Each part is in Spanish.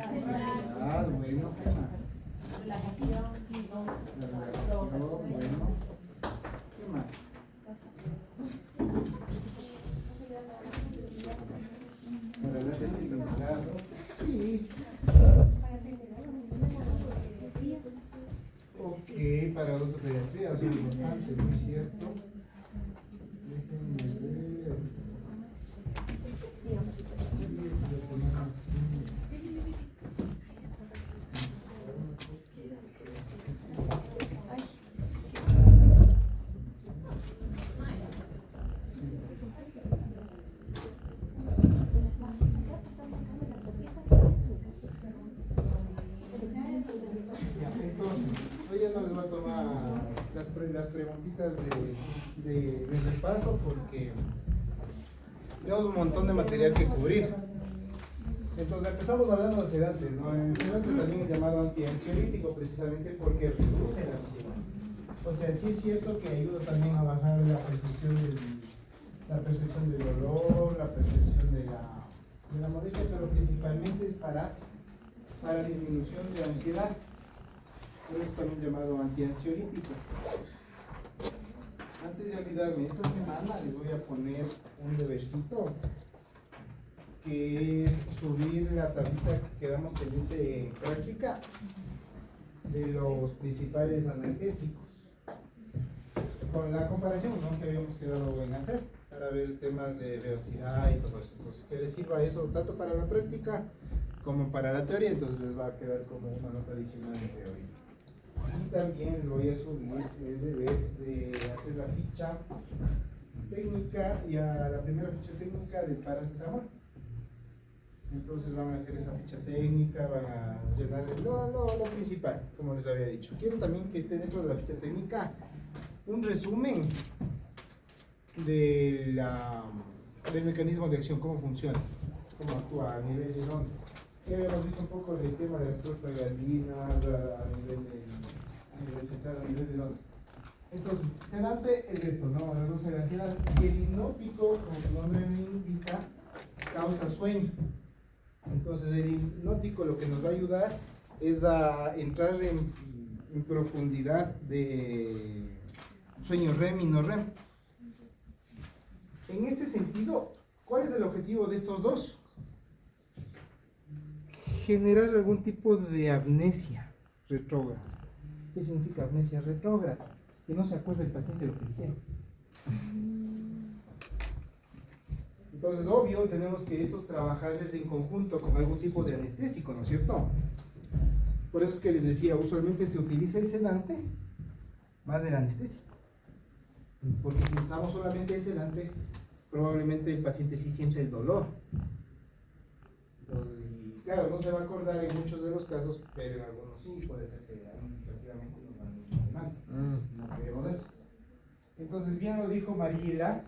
Ah, bueno, ¿qué más? Relajación. La relajación, bueno. ¿Qué más? Para la sensibilidad, ¿no? Sí. Ok, para odontopediatría, o sea, importante, ¿no es cierto? Déjenme ver. Ya, entonces, hoy ya no les voy a tomar las preguntitas de repaso porque tenemos un montón de material que cubrir. Entonces empezamos hablando de sedantes, ¿no? El sedante también es llamado antiansiolítico precisamente porque reduce la ansiedad. O sea, sí es cierto que ayuda también a bajar la percepción del dolor, la percepción de la molestia, pero principalmente es para disminución de ansiedad. Por eso es también llamado antiansiolítico. Antes de olvidarme, esta semana les voy a poner un debercito que es subir la tablita que quedamos pendiente en práctica de los principales analgésicos con la comparación, ¿no?, que habíamos quedado en hacer para ver temas de velocidad y todo eso. Entonces, que les sirva eso tanto para la práctica como para la teoría, entonces les va a quedar como una nota adicional de teoría. Y también les voy a subir el deber de hacer la ficha técnica y a la primera ficha técnica del paracetamol. Entonces van a hacer esa ficha técnica, van a llenar lo principal, como les había dicho. Quiero también que esté dentro de la ficha técnica un resumen del mecanismo de acción, cómo funciona, cómo actúa a nivel de onda. Ya habíamos visto un poco del tema de las prostaglandinas, a nivel central, a nivel de onda. Entonces, sedante es esto, ¿no? Reduce la ansiedad. Y el hipnótico, como su nombre lo indica, causa sueño. Entonces, el hipnótico lo que nos va a ayudar es a entrar en profundidad de sueño REM y no REM. En este sentido, ¿cuál es el objetivo de estos dos? Generar algún tipo de amnesia retrógrada. ¿Qué significa amnesia retrógrada? Que no se acuerda el paciente de lo que hicieron. Entonces, obvio, tenemos que estos trabajarles en conjunto con algún tipo de anestésico, ¿no es cierto? Por eso es que les decía, usualmente se utiliza el sedante más el anestésico. Porque si usamos solamente el sedante, probablemente el paciente sí siente el dolor. Entonces, y claro, no se va a acordar en muchos de los casos, pero en algunos sí, puede ser que prácticamente nos van mucho mal. No queremos eso. Entonces, bien lo dijo Mariela,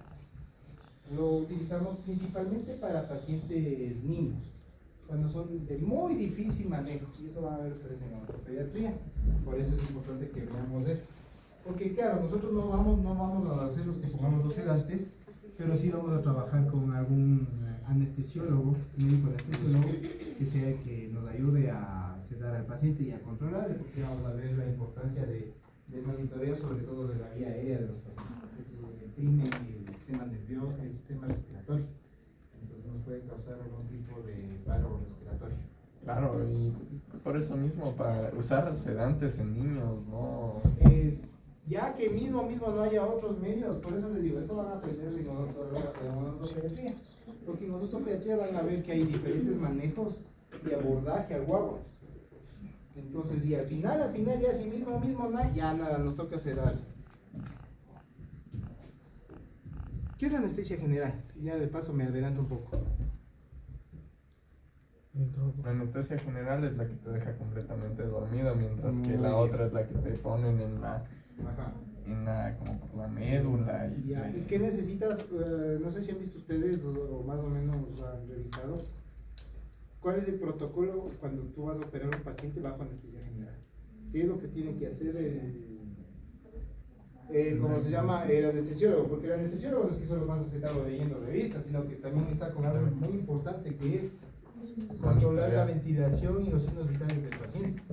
lo utilizamos principalmente para pacientes niños, cuando son de muy difícil manejo, y eso van a ver ustedes en la ortopediatría. Por eso es importante que veamos esto. Porque claro, nosotros no vamos a hacer los que pongamos los sedantes, pero sí vamos a trabajar con algún anestesiólogo, médico anestesiólogo, que sea el que nos ayude a sedar al paciente y a controlarle, porque vamos a ver la importancia del monitoreo, sobre todo de la vía aérea de los pacientes, porque eso deprime el sistema nervioso, el sistema respiratorio. Entonces nos puede causar algún tipo de paro respiratorio. Claro, y por eso mismo, para usar sedantes en niños, ¿no? Ya que mismo no haya otros medios, por eso les digo, esto van a aprender en odontopediatría, porque en odontopediatría van a ver que hay diferentes manejos de abordaje a guaguas. Entonces, y al final ya si mismo ya nada, nos toca sedar. ¿Qué es la anestesia general? Ya de paso me adelanto un poco. La anestesia general es la que te deja completamente dormido, mientras que Muy la bien. otra es la que te ponen en la Ajá. como por la médula. ¿Y qué necesitas? No sé si han visto ustedes o más o menos han revisado. ¿Cuál es el protocolo cuando tú vas a operar a un paciente bajo anestesia general? ¿Qué es lo que tiene que hacer ¿cómo se llama? El anestesiólogo? Porque el anestesiólogo no es que solo más sentado leyendo revistas, sino que también está con algo muy importante que es controlar la ventilación y los signos vitales del paciente.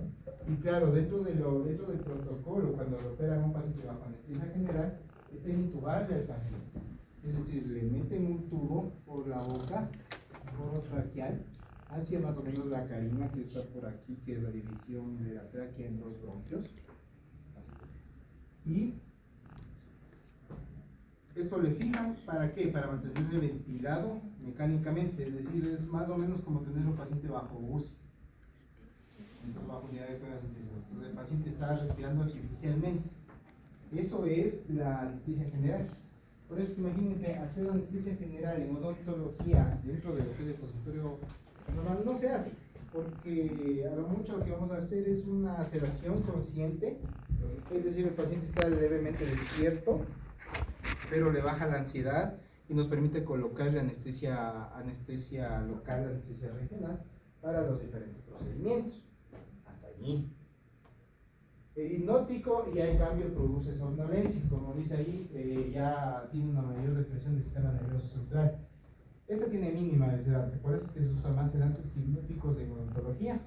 Y claro, dentro del protocolo, cuando lo operan a un paciente bajo anestesia general, es intubarle al paciente. Es decir, le meten un tubo por la boca, orotraqueal, hacia más o menos la carina que está por aquí, que es la división de la tráquea en dos bronquios. Así. Y esto le fijan, ¿para qué? Para mantenerle ventilado mecánicamente, es decir, es más o menos como tener un paciente bajo UCI, entonces bajo unidad de cuidados intensivos. Entonces el paciente está respirando artificialmente. Eso es la anestesia general. Por eso imagínense, hacer anestesia general en odontología dentro de lo que es el consultorio normal no se hace, porque a lo mucho lo que vamos a hacer es una sedación consciente, es decir, el paciente está levemente despierto, pero le baja la ansiedad y nos permite colocarle anestesia local, anestesia regional para los diferentes procedimientos. Hasta allí. El hipnótico ya en cambio produce somnolencia, como dice ahí, ya tiene una mayor depresión del sistema nervioso central. Esta tiene mínima el sedante, por eso es que se usa más sedantes que hipnóticos en odontología.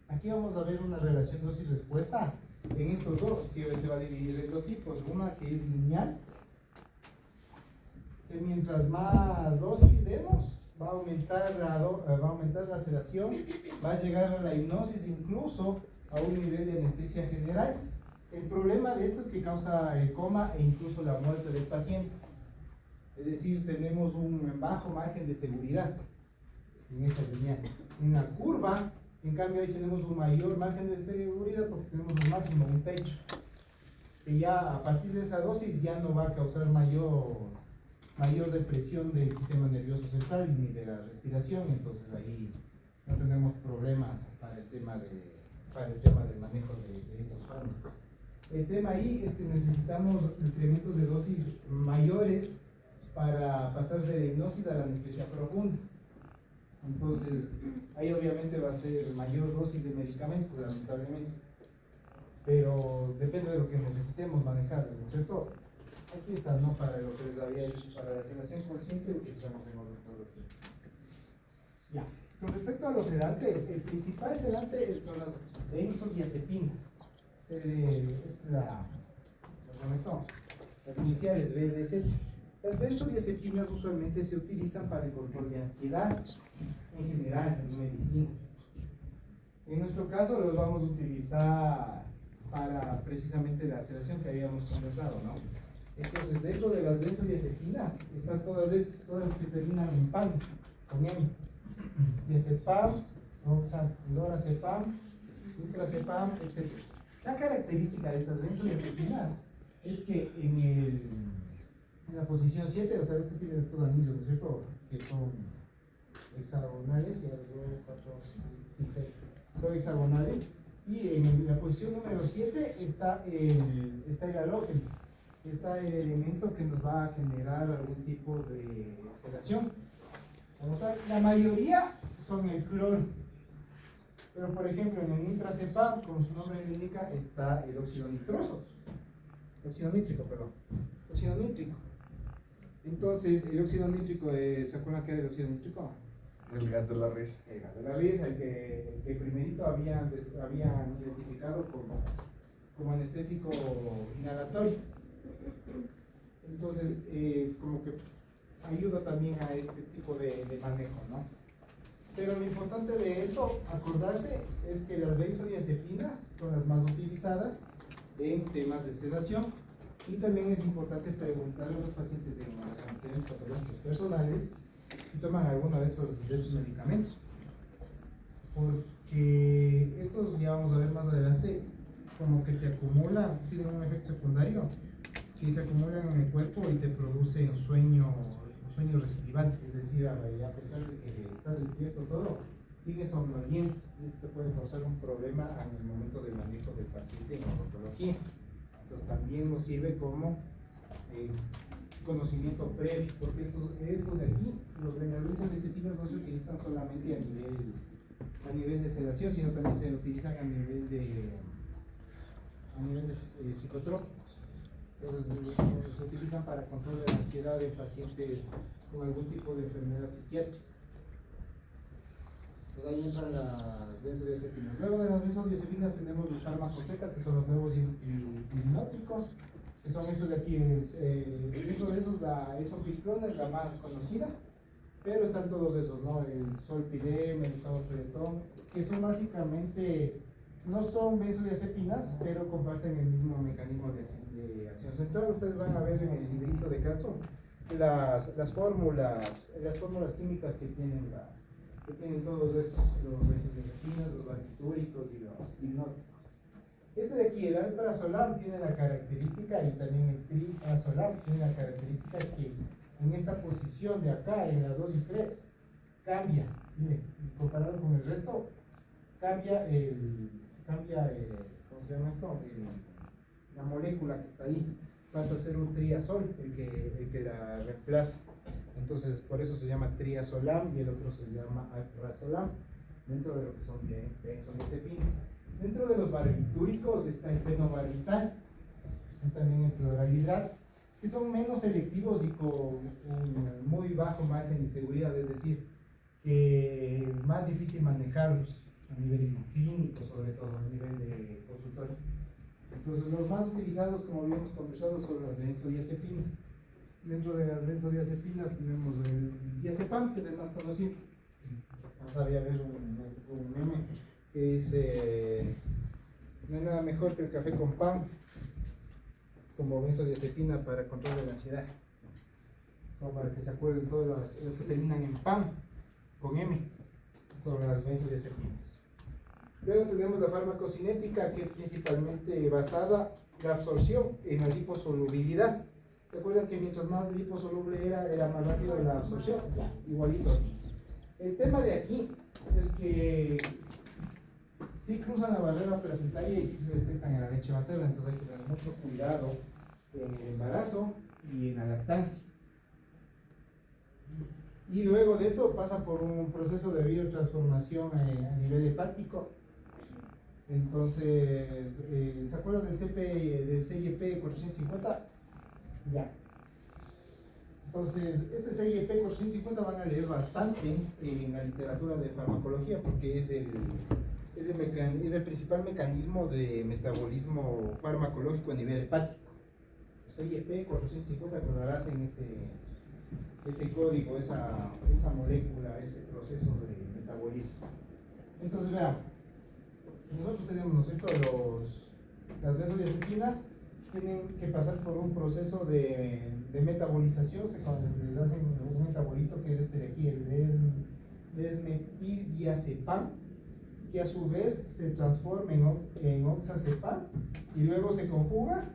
Aquí vamos a ver una relación dosis-respuesta en estos dos, que se va a dividir en dos tipos. Una que es lineal, que mientras más dosis demos, va a aumentar la sedación, va a llegar a la hipnosis, incluso a un nivel de anestesia general. El problema de esto es que causa el coma e incluso la muerte del paciente. Es decir, tenemos un bajo margen de seguridad en esta lineal. En la curva, en cambio, ahí tenemos un mayor margen de seguridad porque tenemos un máximo, un techo, que ya a partir de esa dosis ya no va a causar mayor depresión del sistema nervioso central ni de la respiración. Entonces ahí no tenemos problemas para el tema del manejo de estos fármacos. El tema ahí es que necesitamos incrementos de dosis mayores para pasar de la hipnosis a la anestesia profunda. Entonces ahí obviamente va a ser mayor dosis de medicamento, lamentablemente, pero depende de lo que necesitemos manejar, ¿no es cierto? Aquí está, ¿no? Para lo que les había dicho, para la sedación consciente utilizamos en odontología. Ya, con respecto a los sedantes, el principal sedante son las benzodiazepinas. Las iniciales BDZ. Las benzodiazepinas usualmente se utilizan para el control de ansiedad en general en medicina. En nuestro caso los vamos a utilizar para precisamente la sedación que habíamos conversado, ¿no? Entonces, dentro de las benzodiazepinas están todas las que terminan en PAM, con M. Diazepam, lorazepam, ultrazepam, etc. La característica de estas benzodiazepinas es que en la posición 7, o sea, este tiene estos anillos, ¿no es cierto? Que son hexagonales, 2, 4, 5, 6, son hexagonales. Y en la posición número 7 está el halógeno. Está el elemento que nos va a generar algún tipo de sedación. La mayoría son el cloro, pero por ejemplo en el intrazepam, como su nombre le indica, está el óxido nítrico. Entonces el óxido nítrico, ¿se acuerdan qué era el óxido nítrico? El gas de la risa. El gas de la risa, el que primerito habían identificado como anestésico inhalatorio. Entonces, como que ayuda también a este tipo de manejo, ¿no? Pero lo importante de esto, acordarse, es que las benzodiazepinas son las más utilizadas en temas de sedación. Y también es importante preguntarle a los pacientes de antecedentes patológicos personales si toman alguno de estos medicamentos. Porque estos, ya vamos a ver más adelante, como que te acumulan, tienen un efecto secundario, que se acumulan en el cuerpo y te produce un sueño recidival, es decir, a pesar de que estás despierto todo, sigues somnoliento, y esto te puede causar un problema en el momento del manejo del paciente en odontología. Entonces también nos sirve como conocimiento previo, porque estos de aquí, las benzodiazepinas no se utilizan solamente a nivel de sedación, sino también se utilizan a nivel de psicotrópicos. Entonces se utilizan para control de la ansiedad de pacientes con algún tipo de enfermedad psiquiátrica. Pues ahí entran las benzodiazepinas. Luego de las benzodiazepinas tenemos los fármacos Z, que son los nuevos hipnóticos, que son estos de aquí. Dentro de esos la esopiclona es la más conocida, pero están todos esos, ¿no? El solpidem, el solpretón, que son básicamente, no son benzodiazepinas, pero comparten el mismo mecanismo de acción central. Ustedes van a ver en el librito de Carlson las fórmulas químicas que tienen todos estos, los benzodiazepinas, los barbitúricos y los hipnóticos. Este de aquí, el alprazolam, tiene la característica, y también el triazolam tiene la característica que en esta posición de acá, en la 2 y 3, cambia, miren, comparado con el resto, cambia ¿cómo se llama esto? La molécula que está ahí, pasa a ser un triazol, el que la reemplaza. Entonces, por eso se llama triazolam y el otro se llama alprazolam, dentro de lo que son benzodiazepinas. Dentro de los barbitúricos está el fenobarbital, también el cloralhidrato, que son menos selectivos y con un muy bajo margen de seguridad, es decir, que es más difícil manejarlos a nivel clínico, sobre todo a nivel de consultorio. Entonces, los más utilizados, como habíamos conversado, son las benzodiazepinas. Dentro de las benzodiazepinas tenemos el diazepam, que es el más conocido. Vamos a ver un meme que dice: no hay nada mejor que el café con pan como benzodiazepina para control de la ansiedad. Como para que se acuerden todos los que terminan en pan, con M, son las benzodiazepinas. Luego tenemos la farmacocinética, que es principalmente basada en la absorción en la liposolubilidad. ¿Se acuerdan que mientras más liposoluble era más rápido la absorción? Ya, igualito aquí. El tema de aquí es que sí cruzan la barrera placentaria y sí se detectan en la leche materna, entonces hay que tener mucho cuidado en el embarazo y en la lactancia. Y luego de esto pasa por un proceso de biotransformación a nivel hepático. Entonces, ¿se acuerdan del CIEP 450? Ya. Entonces, este CIEP 450 van a leer bastante en la literatura de farmacología, porque es el principal mecanismo de metabolismo farmacológico a nivel hepático. CIEP 450, acordarás en ese código, esa molécula, ese proceso de metabolismo. Entonces, vean, nosotros tenemos, ¿no es cierto?, las benzodiazepinas tienen que pasar por un proceso de metabolización. Cuando les hacen un metabolito, que es este de aquí, el desmetildiazepam, que a su vez se transforma en oxazepam y luego se conjuga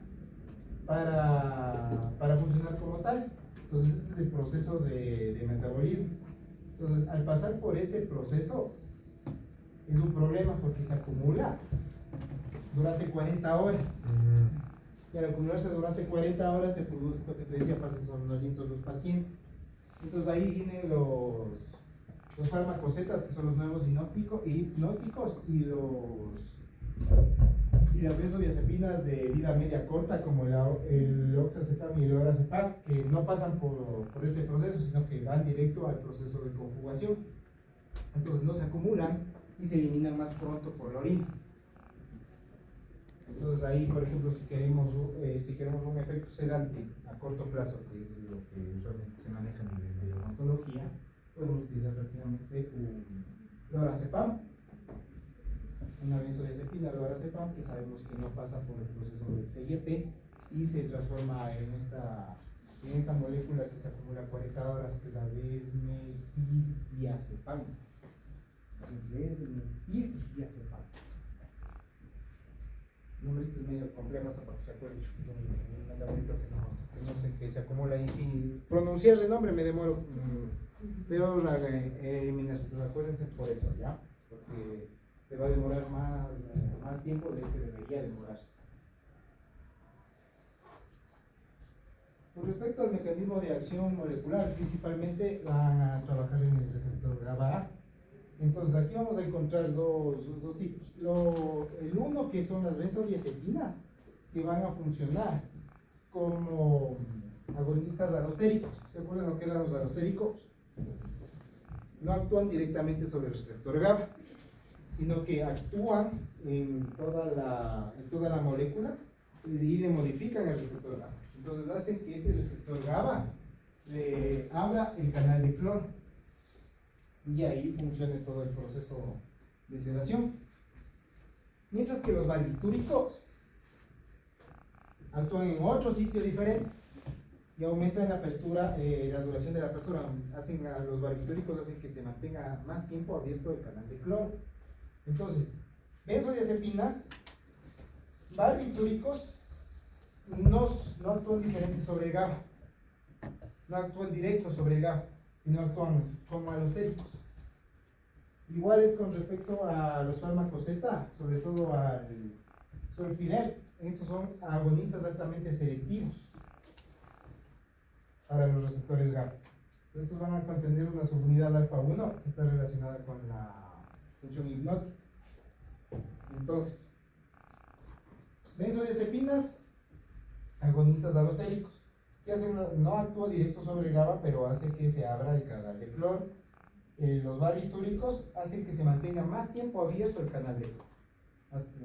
para funcionar como tal. Entonces, este es el proceso de metabolismo. Entonces, al pasar por este proceso, es un problema porque se acumula durante 40 horas. Y al acumularse durante 40 horas te produce lo que te decía, pasan somnolientos los pacientes. Entonces ahí vienen los fármacos Z, que son los nuevos hipnóticos y las benzodiazepinas de vida media corta, como el oxazepam y el lorazepam, que no pasan por este proceso, sino que van directo al proceso de conjugación. Entonces no se acumulan y se eliminan más pronto por la orina. Entonces ahí, por ejemplo, si queremos un efecto sedante a corto plazo, que es lo que usualmente se maneja a nivel de odontología, podemos utilizar prácticamente un lorazepam, una benzodiazepina lorazepam, que sabemos que no pasa por el proceso del CIEP y se transforma en esta molécula que se acumula 40 horas, que es la desmetildiazepam. Desmetildiazepam. El nombre es medio complejo hasta para que se acuerden. Es un metabolito que no sé, que se acumula ahí. Si pronunciar el nombre me demoro peor en eliminarse. Entonces acuérdense por eso, ¿ya? Porque se va a demorar más tiempo del que debería demorarse. Con respecto al mecanismo de acción molecular, principalmente van a trabajar en el receptor GABA. Entonces aquí vamos a encontrar dos tipos. El uno, que son las benzodiazepinas, que van a funcionar como agonistas alostéricos. ¿Se acuerdan lo que eran los alostéricos? no actúan directamente sobre el receptor GABA, sino que actúan en toda la molécula y le modifican el receptor GABA. Entonces hacen que este receptor GABA le abra el canal de cloro y ahí funcione todo el proceso de sedación. Mientras que los barbitúricos actúan en otro sitio diferente y aumentan la apertura, la duración de la apertura. Los barbitúricos hacen que se mantenga más tiempo abierto el canal de cloro. Entonces, benzodiazepinas, barbitúricos, no actúan diferente sobre el GABA, no actúan directo sobre el GABA, y no actúan como alostéricos. Igual es con respecto a los fármacos Z, sobre todo al sorpinel. Estos son agonistas altamente selectivos para los receptores GABA. Estos van a contener una subunidad alfa-1 que está relacionada con la función hipnótica. Entonces, benzodiazepinas, agonistas alostéricos, que hacen, no actúa directo sobre el GABA, pero hace que se abra el canal de cloro. Los barbitúricos hacen que se mantenga más tiempo abierto el canal de cloro.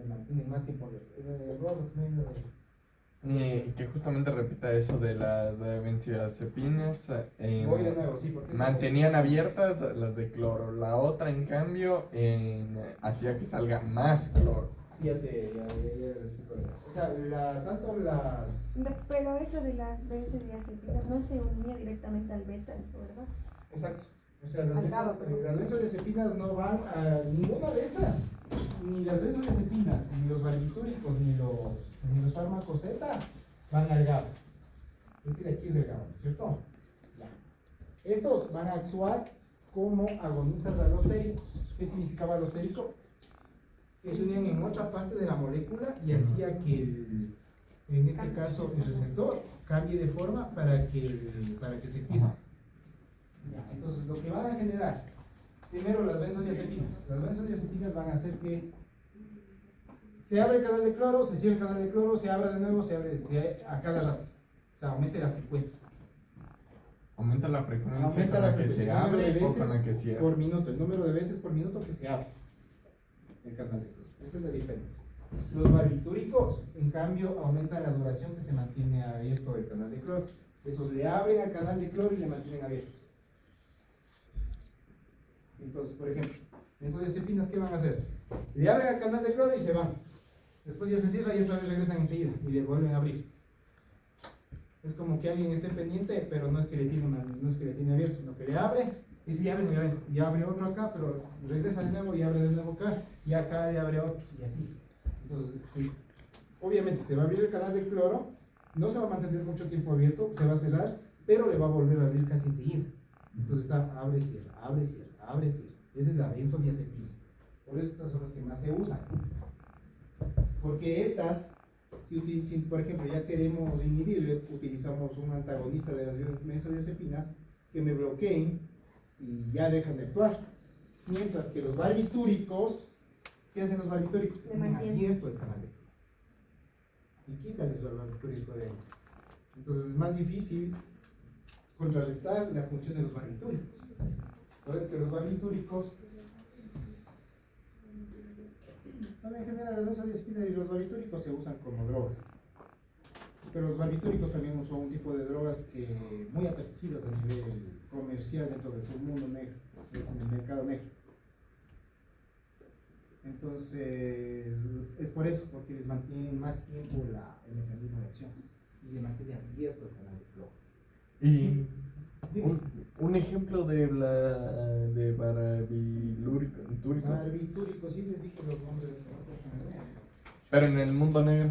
Mantienen más tiempo abierto. Que justamente repita eso de las benzodiazepinas. Voy de nuevo, sí, porque mantenían abiertas las de cloro. La otra, en cambio, hacía que salga más cloro. Sí, ya explico. O sea, tanto las... Pero eso de las benzodiazepinas no se unía directamente al beta, ¿verdad? Exacto. O sea, las benzodiazepinas no van a ninguna de estas. Ni las benzodiazepinas, ni los barbitúricos, ni los fármacos Z van al GABA. Este de aquí es el GABA, ¿no es cierto? Ya. Estos van a actuar como agonistas alostéricos. ¿Qué significaba alostérico? Que se unían en otra parte de la molécula y hacía que, en este caso, el receptor cambie de forma para que se active. Entonces, lo que van a generar, primero las benzodiazepinas. Las benzodiazepinas van a hacer que se abra el canal de cloro, se cierra el canal de cloro, se abra de nuevo, se abre a cada rato. O sea, aumente la frecuencia. Aumenta la frecuencia Aumenta con la la que frecuencia, se el número de abre o veces con la que cierra. por minuto, el número de veces por minuto que se abre el canal de cloro. Esa es la diferencia. Los barbitúricos, en cambio, aumentan la duración que se mantiene abierto el canal de cloro. Esos le abren al canal de cloro y le mantienen abierto. Entonces, por ejemplo, benzodiazepinas, ¿qué van a hacer? Le abren al canal de cloro y se van. Después ya se cierra y otra vez regresan enseguida y le vuelven a abrir. Es como que alguien esté pendiente, pero no es que le tiene abierto, sino que le abre y si ya ven, y abre otro acá, pero regresa de nuevo y abre de nuevo acá, y acá le abre otro, y así. Entonces, sí, obviamente se va a abrir el canal de cloro, no se va a mantener mucho tiempo abierto, se va a cerrar, pero le va a volver a abrir casi enseguida. Entonces está abre, cierra, abre, cierra, abre, cierra. Esa es la benzodiazepina. Por eso estas son las que más se usan. Porque estas, si por ejemplo ya queremos inhibir, utilizamos un antagonista de las benzodiazepinas que me bloqueen y ya dejan de actuar. Mientras que los barbitúricos, ¿qué hacen los barbitúricos? Tienen abierto el canal de cloro. Y quitan el barbitúrico de ahí. Entonces es más difícil contrarrestar la función de los barbitúricos. Por eso que los barbitúricos, en general las benzodiazepinas y los barbitúricos se usan como drogas. Pero los barbitúricos también son un tipo de drogas que muy apetecidas a nivel comercial dentro del submundo negro, en el mercado negro. Entonces, es por eso, porque les mantienen más tiempo el mecanismo de acción y le mantiene abierto el canal de cloro. Y un ejemplo de barbitúrico. Barbitúrico, sí les dije los nombres de esa. Pero en el mundo negro.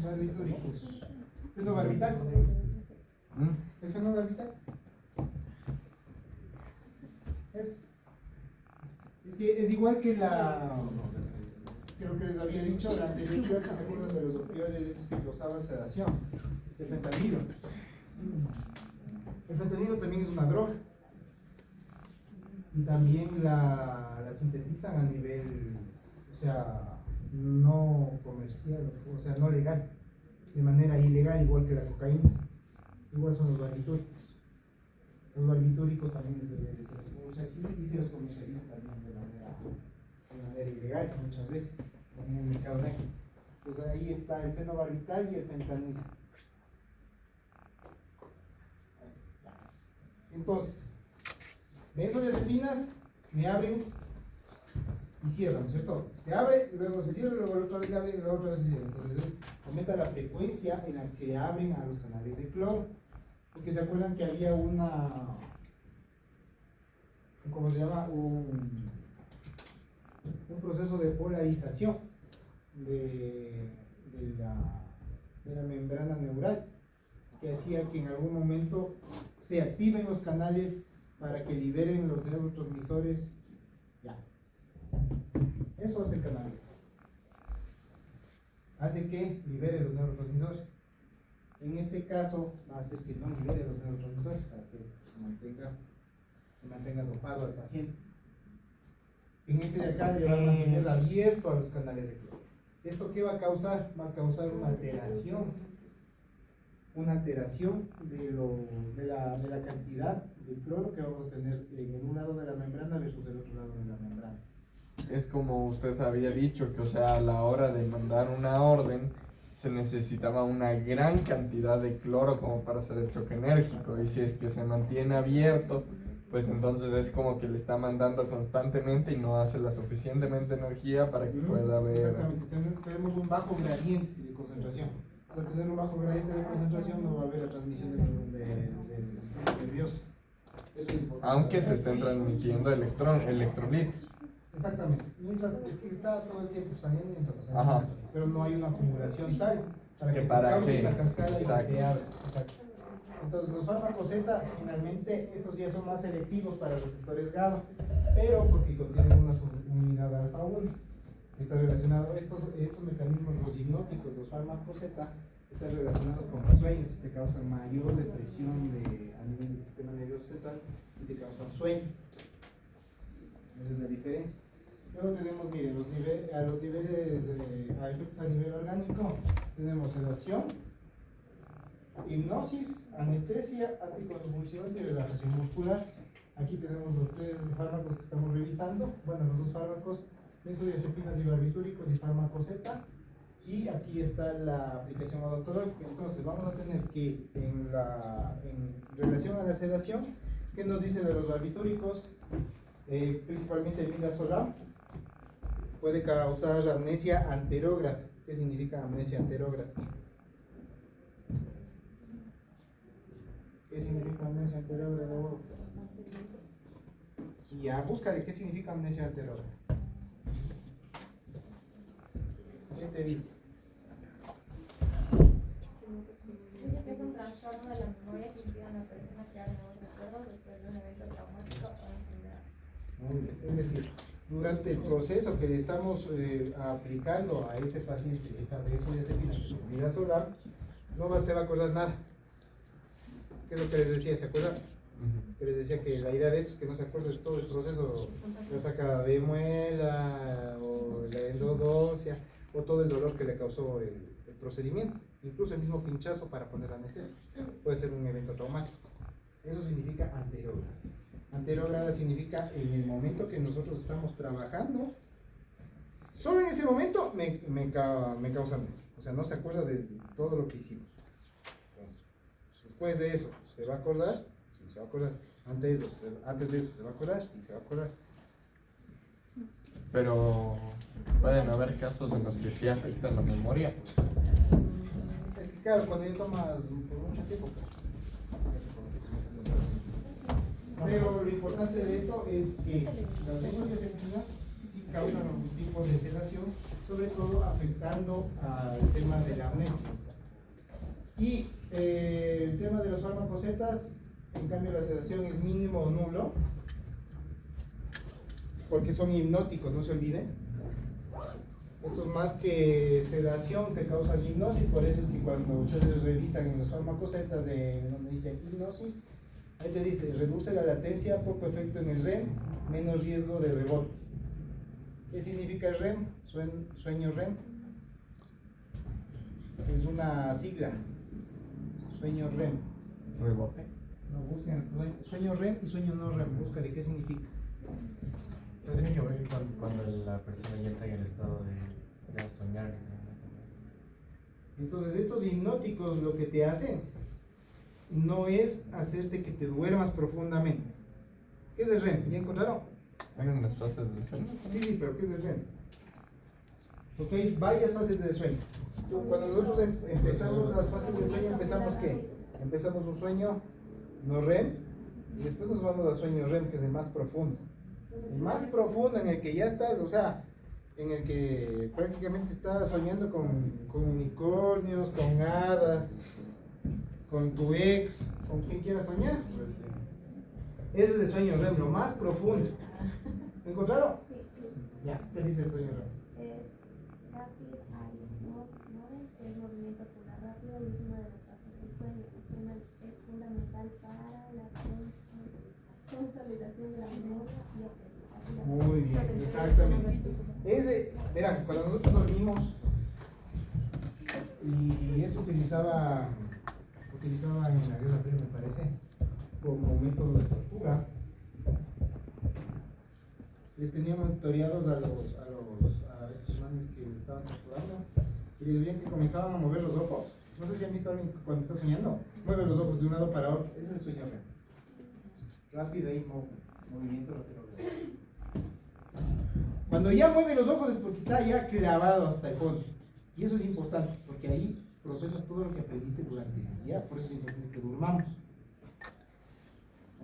Barbitúricos. Fenobarbital. ¿El fenobarbital? Es que es igual que lo que les había dicho la anterior clase, ¿se acuerdan de los opioides estos que causaban sedación? El fentanilo. El fentanilo también es una droga. Y también la sintetizan a nivel, o sea, no comercial, o sea, no legal, de manera ilegal, igual que la cocaína. Igual son los barbitúricos. Los barbitúricos también se usa así y se los comercializa también de manera ilegal, muchas veces, en el mercado negro. Entonces ahí está el fenobarbital y el fentanilo. Entonces, benzodiazepinas me abren y cierran, ¿no es cierto? Se abre, luego se cierra, luego la otra vez se abre y luego otra vez se cierra. Entonces aumenta la frecuencia en la que abren a los canales de cloro. Porque se acuerdan que había ¿cómo se llama? Un proceso de polarización de la membrana neural, que hacía que en algún momento se activen los canales para que liberen los neurotransmisores. Ya. Eso hace el canal. Hace que libere los neurotransmisores. En este caso va a hacer que no libere los neurotransmisores para que se mantenga dopado al paciente. En este de acá le va a mantener abierto a los canales de cloro. ¿Esto qué va a causar? Va a causar una alteración de la cantidad de cloro que vamos a tener en un lado de la membrana versus el otro lado de la membrana. Es como usted había dicho, que o sea, a la hora de mandar una orden se necesitaba una gran cantidad de cloro como para hacer el choque enérgico, y si es que se mantiene abierto, pues entonces es como que le está mandando constantemente y no hace la suficientemente energía para que pueda haber... Exactamente, tenemos un bajo gradiente de concentración. Al tener un bajo gradiente de concentración no va a haber la transmisión del nervioso. Eso es importante. Aunque se estén transmitiendo electrolitos. Exactamente. Mientras es que está todo el tiempo saliendo, Ajá. pero no hay una acumulación tal para que para cause que la cascada y exacto. que abra. Exacto. Entonces los fármacos Z, finalmente, estos ya son más selectivos para receptores GABA, pero porque contienen una unidad alfa 1. Está relacionado, estos mecanismos, los hipnóticos, los fármacos Z, están relacionados con los sueños, te causan mayor depresión a nivel del sistema nervioso central y te causan sueño. Esa es la diferencia. Luego tenemos, miren, a efectos a nivel orgánico, tenemos sedación, hipnosis, anestesia, anticonvulsivante y relajación muscular. Aquí tenemos los tres fármacos que estamos revisando. Bueno, los dos fármacos, benzodiazepinas y barbitúricos y fármaco Z. Y aquí está la aplicación odontológica. Entonces, vamos a tener que en relación a la sedación, ¿qué nos dice de los barbitúricos? Principalmente el midazolam puede causar amnesia anterógrada. ¿Qué significa amnesia anterógrada? ¿Qué significa amnesia anterógrada? Y ya, búscale qué significa amnesia anterógrada. ¿Qué te dice? Dice que es un trastorno de la memoria que impide a una persona crear nuevos recuerdos después de un evento traumático o enfermedad. Muy bien. Es decir, durante el proceso que le estamos aplicando a este paciente esta benzodiazepina con midazolam, no se va a acordar nada. ¿Qué es lo que les decía? ¿Se acuerdan? Que les decía que la idea de esto es que no se acuerde de todo el proceso, la sacada de muela, o la endodoncia, o todo el dolor que le causó el procedimiento, incluso el mismo pinchazo para poner anestesia. Puede ser un evento traumático. Eso significa anterógrada. Anterógrada significa en el momento que nosotros estamos trabajando, solo en ese momento me causa amnesia. O sea, no se acuerda de todo lo que hicimos. Después de eso, ¿se va a acordar? Sí, se va a acordar. Antes de eso, ¿se va a acordar? Sí, se va a acordar. Pero pueden haber casos en los que sí afecta la memoria. Es que claro, cuando ya tomas por mucho tiempo, pero lo importante de esto es que las benzodiazepinas sí causan algún tipo de sedación, sobre todo afectando al tema de la amnesia. Y el tema de los fármacos Z, en cambio la sedación es mínimo o nulo, porque son hipnóticos, no se olviden. Esto es más que sedación que causa hipnosis, por eso es que cuando ustedes revisan en los fármacos Z donde dice hipnosis, ahí te dice, reduce la latencia, poco efecto en el REM, menos riesgo de rebote. ¿Qué significa el REM? Sueño REM. Es una sigla. Sueño REM. Rebote. No, busquen sueño REM y sueño no REM. Búscale qué significa. Tiene que ver cuando la persona ya entra en el estado de ya soñar. Entonces, estos hipnóticos lo que te hacen no es hacerte que te duermas profundamente. ¿Qué es el REM? ¿Ya encontraron? Hay unas fases del sueño. Sí, pero ¿qué es el REM? Porque hay varias fases del sueño. Cuando nosotros empezamos las fases del sueño, ¿empezamos qué? Empezamos un sueño no REM y después nos vamos al sueño REM, que es el más profundo. El más profundo en el que ya estás, o sea, en el que prácticamente estás soñando con unicornios, con hadas, con tu ex, con quien quieras soñar. Ese es el sueño REM, lo más profundo. ¿Lo encontraron? Sí, sí. Ya, ¿qué dice el sueño REM? Es rapid eye movement, es movimiento ocular rápido y es una de las fases del sueño. Es fundamental para la consolidación de la memoria y aprendizaje. Muy bien, exactamente. Verán, cuando nosotros dormimos, y esto utilizaban en la Guerra Fría, me parece, como método de tortura, les tenían monitoreados a estos manes que les estaban torturando, y les veían que comenzaban a mover los ojos. No sé si han visto a alguien cuando está soñando, mueve los ojos de un lado para otro. Ese es el sueño REM. Rapid eye movement, movimiento rápido de los ojos. Cuando ya mueve los ojos es porque está ya clavado hasta el fondo. Y eso es importante, porque ahí procesas todo lo que aprendiste durante el día. Por eso es importante que durmamos.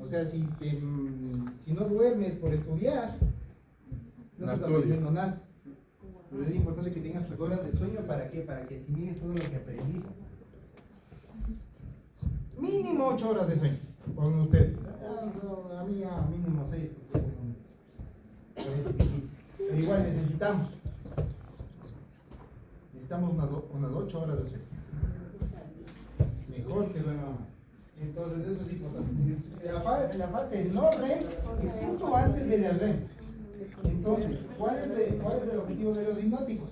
O sea, si no duermes por estudiar, no estás aprendiendo nada. Entonces es importante que tengas tus horas de sueño. ¿Para qué? Para que asimiles todo lo que aprendiste. Mínimo 8 horas de sueño con ustedes. A mí ya mínimo 6. Pero igual necesitamos unas 8 horas de sueño. Mejor que duerma más. Entonces eso es importante. La fase no REM es justo antes de la REM. Entonces, ¿cuál es el objetivo de los hipnóticos?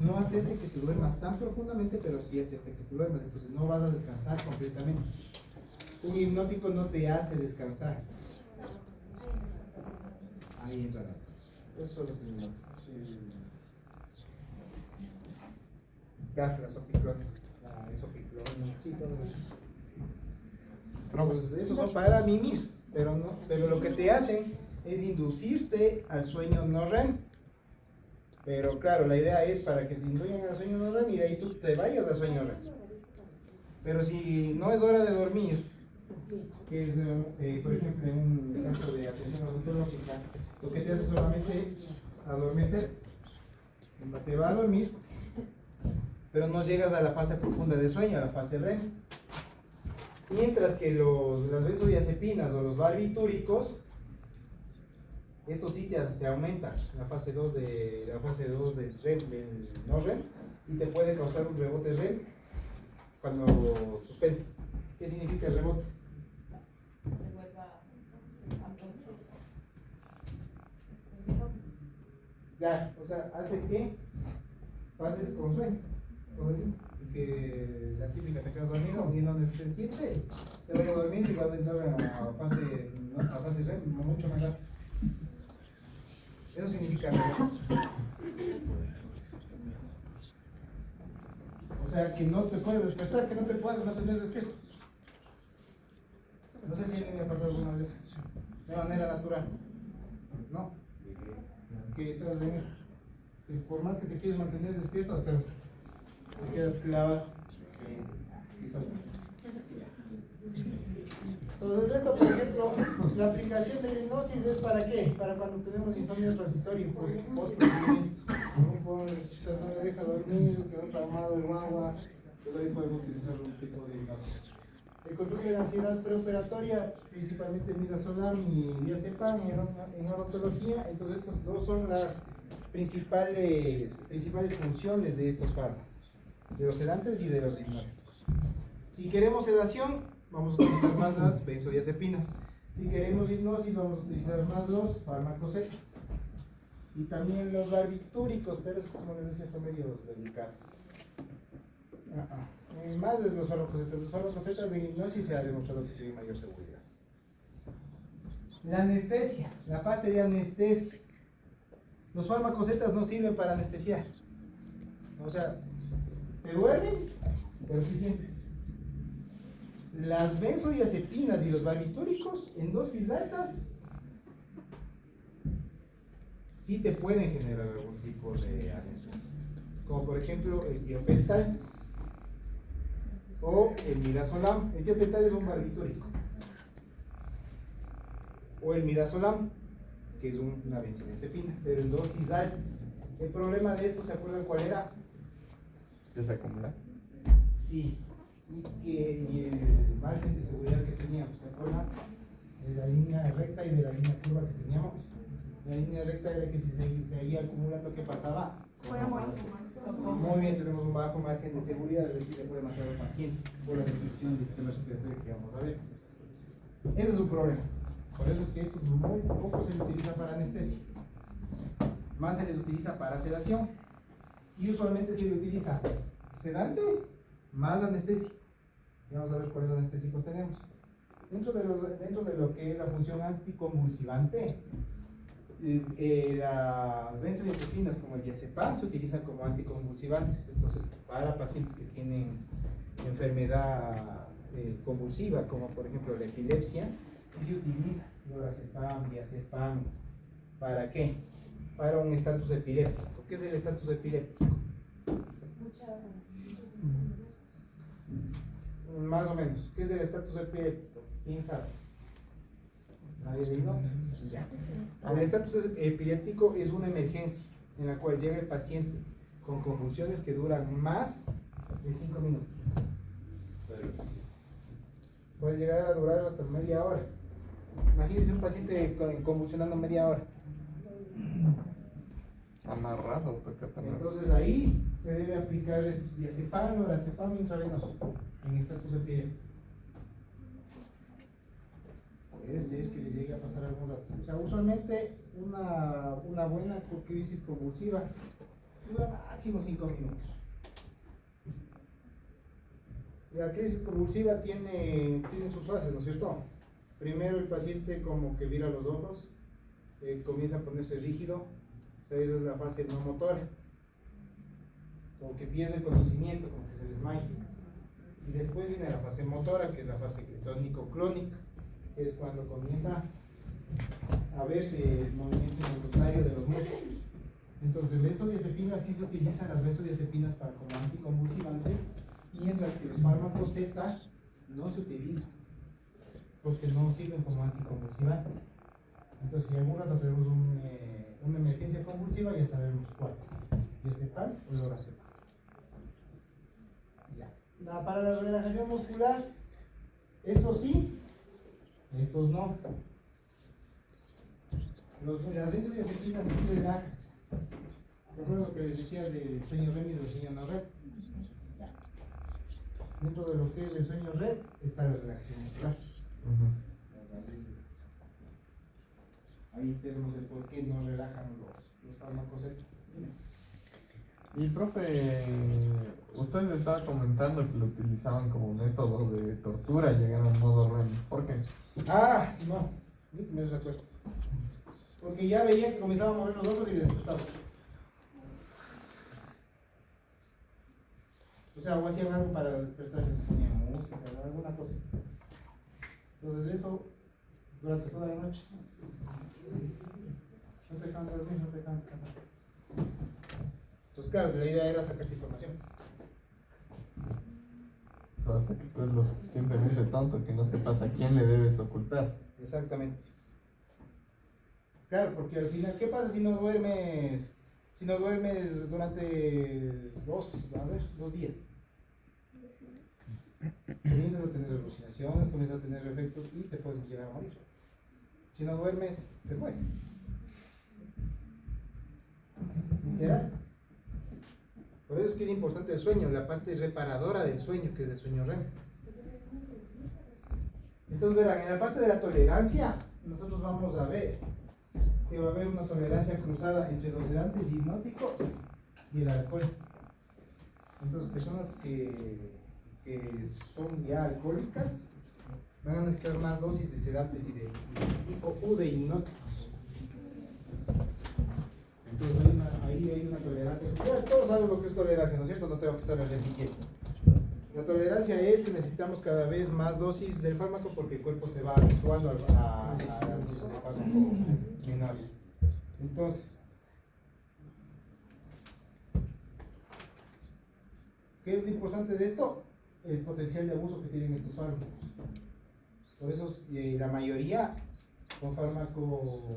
No hacerte que te duermas tan profundamente, pero sí hacerte que te duermas. Entonces no vas a descansar completamente. Un hipnótico no te hace descansar. Ahí entra la cosa. Eso son los hipnóticos. La sopiclona, la esopiclona, sí, todo eso. Entonces, esos son para mimir, pero lo que te hacen es inducirte al sueño no REM. Pero claro, la idea es para que te induyan al sueño no REM y de ahí tú te vayas al sueño REM. Pero si no es hora de dormir, que es, por ejemplo, en un caso de atención odontológica, lo que te hace solamente adormecer, te va a dormir, pero no llegas a la fase profunda del sueño, a la fase REM. Mientras que las benzodiazepinas o los barbitúricos, estos sí te aumentan la fase 2 del REM, del no REM, y te puede causar un rebote REM cuando suspendes. ¿Qué significa el rebote? Se vuelva Ya, o sea, hace que pases con sueño todo el día. Y que la típica te quedas dormido y en donde te sientes, te vas a dormir y vas a entrar a fase REM mucho más rápido. Eso significa rebote. O sea, que no te puedes despertar, que no te puedes mantener despierto. No sé si a alguien le ha pasado alguna vez de manera natural. No. Que estás que por más que te quieres mantener despierto, hasta te quedas clavado. Entonces esto, por ejemplo, la aplicación de la hipnosis es ¿para qué? Para cuando tenemos insomnio transitorio, pues post-procedimiento. No le deja dormir, quedó traumado el guagua, pues ahí podemos utilizar un tipo de hipnosis. El control de la ansiedad preoperatoria, principalmente midazolam y diazepam en odontología. Entonces estas dos son las principales funciones de estos fármacos, de los sedantes y de los hipnóticos. Si queremos sedación, vamos a utilizar más las benzodiazepinas. Si queremos hipnosis, vamos a utilizar más los fármacos secos. Y también los barbitúricos, pero es como les decía, son medio delicados. Más de los farmacocetas. Los farmacocetas de hipnosis se ha demostrado que tienen mayor seguridad. La anestesia, la parte de anestesia. Los farmacocetas no sirven para anestesiar. O sea, te duermen, pero sí sientes. Las benzodiazepinas y los barbitúricos en dosis altas sí te pueden generar algún tipo de anestesia. Como por ejemplo el tiopental o el midazolam. El tiopental es un barbitúrico. O el midazolam, que es una benzodiazepina, pero en dosis altas. El problema de esto, ¿se acuerdan cuál era? ¿Ya se acumula? Sí, y el margen de seguridad que teníamos, ¿se acuerdan? De la línea recta y de la línea curva que teníamos. La línea recta era que si se seguía acumulando, ¿qué pasaba? Muy bien, tenemos un bajo margen de seguridad, es decir, le puede matar al paciente por la depresión del sistema respiratorio que vamos a ver. Ese es un problema. Por eso es que estos muy poco se les utiliza para anestesia. Más se les utiliza para sedación. Y usualmente se le utiliza sedante más anestesia. Y vamos a ver cuáles anestésicos tenemos. Dentro de lo que es la función anticonvulsivante, las benzodiazepinas como el diazepam se utilizan como anticonvulsivantes. Entonces, para pacientes que tienen enfermedad convulsiva, como por ejemplo la epilepsia, sí se utiliza lorazepam, diazepam. ¿Para qué? Para un estatus epiléptico. ¿Qué es el estatus epiléptico? Más o menos. ¿Qué es el estatus epiléptico? ¿Quién sabe? ¿Nadie ha oído? Ya. El estatus epiléptico es una emergencia en la cual llega el paciente con convulsiones que duran más de 5 minutos. Puede llegar a durar hasta media hora. Imagínense un paciente convulsionando media hora. Amarrado, toca tener. Entonces ahí se debe aplicar diazepam, lorazepam intravenoso en estatus epiléptico. Puede ser que le llegue a pasar algún rato. O sea, usualmente una buena crisis convulsiva dura máximo 5 minutos. La crisis convulsiva tiene sus fases, ¿no es cierto? Primero el paciente como que vira los ojos, comienza a ponerse rígido. O sea, esa es la fase no motora, como que pierde el conocimiento, como que se desmaya. Y después viene la fase motora, que es la fase tónico-clónica, que es cuando comienza a verse el movimiento involuntario de los músculos. Entonces, benzodiazepinas sí se utilizan las benzodiazepinas para como anticonvulsivantes, mientras que los fármacos Z no se utilizan, porque no sirven como anticonvulsivantes. Entonces, si algún rato tenemos una emergencia convulsiva, ya sabemos cuál. Diazepam o lorazepam. Ya. Para la relajación muscular, estos sí, estos no. Las benzodiazepinas sí relajan. Recuerdo lo que les decía del sueño REM y del sueño no REM. Dentro de lo que es el sueño REM está la relajación muscular. Ahí tenemos el por qué no relajan los fármacos. Y profe, usted estaba comentando que lo utilizaban como método de tortura, llegar al modo REM. ¿Por qué? Ah, sí, no. Me desacuerdo. Porque ya veía que comenzaba a mover los ojos y les despertaba. O sea, o hacían algo para despertar, les ponían música, alguna cosa. Entonces eso durante toda la noche. No te dejan dormir, no te dejan descansar. Entonces, claro, la idea era sacarte información. O sea, hasta que tú eres lo suficientemente tonto que no sepas a quién le debes ocultar. Exactamente. Claro, porque al final, ¿qué pasa si no duermes? Si no duermes durante 2 días. Comienzas a tener alucinaciones, comienzas a tener efectos y te puedes llegar a morir. Si no duermes, te mueres. Literal. Por eso es que es importante el sueño, la parte reparadora del sueño, que es el sueño REM. Entonces, verán, en la parte de la tolerancia, nosotros vamos a ver que va a haber una tolerancia cruzada entre los sedantes hipnóticos y el alcohol. Entonces, personas que son ya alcohólicas van a necesitar más dosis de sedantes y de tipo U de hipnóticos. Entonces ahí hay una tolerancia. Ya todos saben lo que es tolerancia, ¿no es cierto? No tengo que estar repitiendo. La tolerancia es que necesitamos cada vez más dosis del fármaco porque el cuerpo se va habituando a las dosis de fármaco menores. Entonces, ¿qué es lo importante de esto? El potencial de abuso que tienen estos fármacos. Por eso la mayoría son fármacos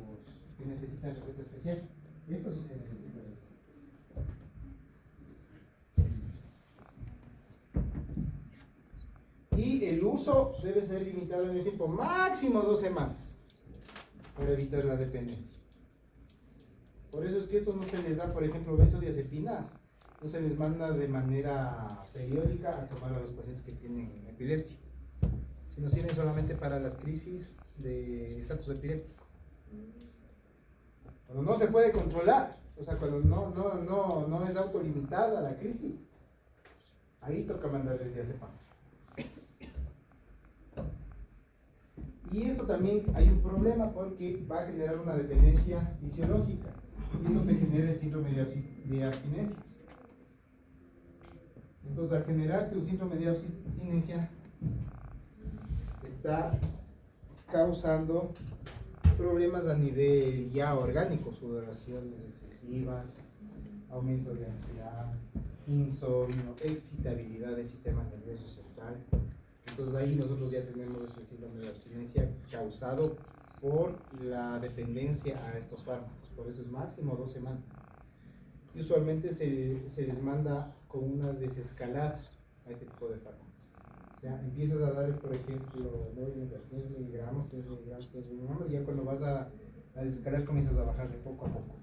que necesitan receta especial. Esto sí se necesita receta especial. Y el uso debe ser limitado en el tiempo, máximo 2 semanas, para evitar la dependencia. Por eso es que esto no se les da, por ejemplo, benzodiazepinas, no se les manda de manera periódica a tomar a los pacientes que tienen epilepsia, sino sirven solamente para las crisis de estatus epiléptico. Cuando no se puede controlar, o sea, cuando no es autolimitada la crisis, ahí toca mandarles diazepam. Y esto también hay un problema porque va a generar una dependencia fisiológica. Y esto te genera el síndrome de abstinencia. Entonces, al generarte un síndrome de abstinencia, está causando problemas a nivel ya orgánico, sudoraciones excesivas, aumento de ansiedad, insomnio, excitabilidad del sistema nervioso central. Entonces ahí nosotros ya tenemos ese síndrome de abstinencia causado por la dependencia a estos fármacos. Por eso es máximo 2 semanas. Y usualmente se les manda con una desescalada a este tipo de fármacos. O sea, empiezas a darles, por ejemplo, 15 miligramos, y ya cuando vas a desescalar comienzas a bajarle poco a poco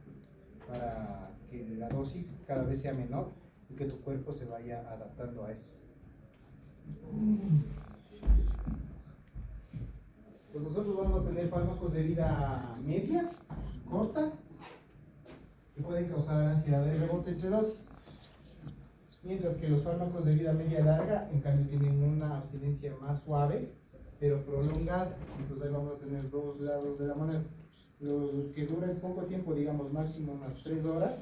para que la dosis cada vez sea menor y que tu cuerpo se vaya adaptando a eso. Pues nosotros vamos a tener fármacos de vida media, corta, que pueden causar ansiedad de rebote entre dosis. Mientras que los fármacos de vida media larga, en cambio, tienen una abstinencia más suave, pero prolongada. Entonces ahí vamos a tener 2 lados de la moneda. Los que duran poco tiempo, digamos máximo unas 3 horas,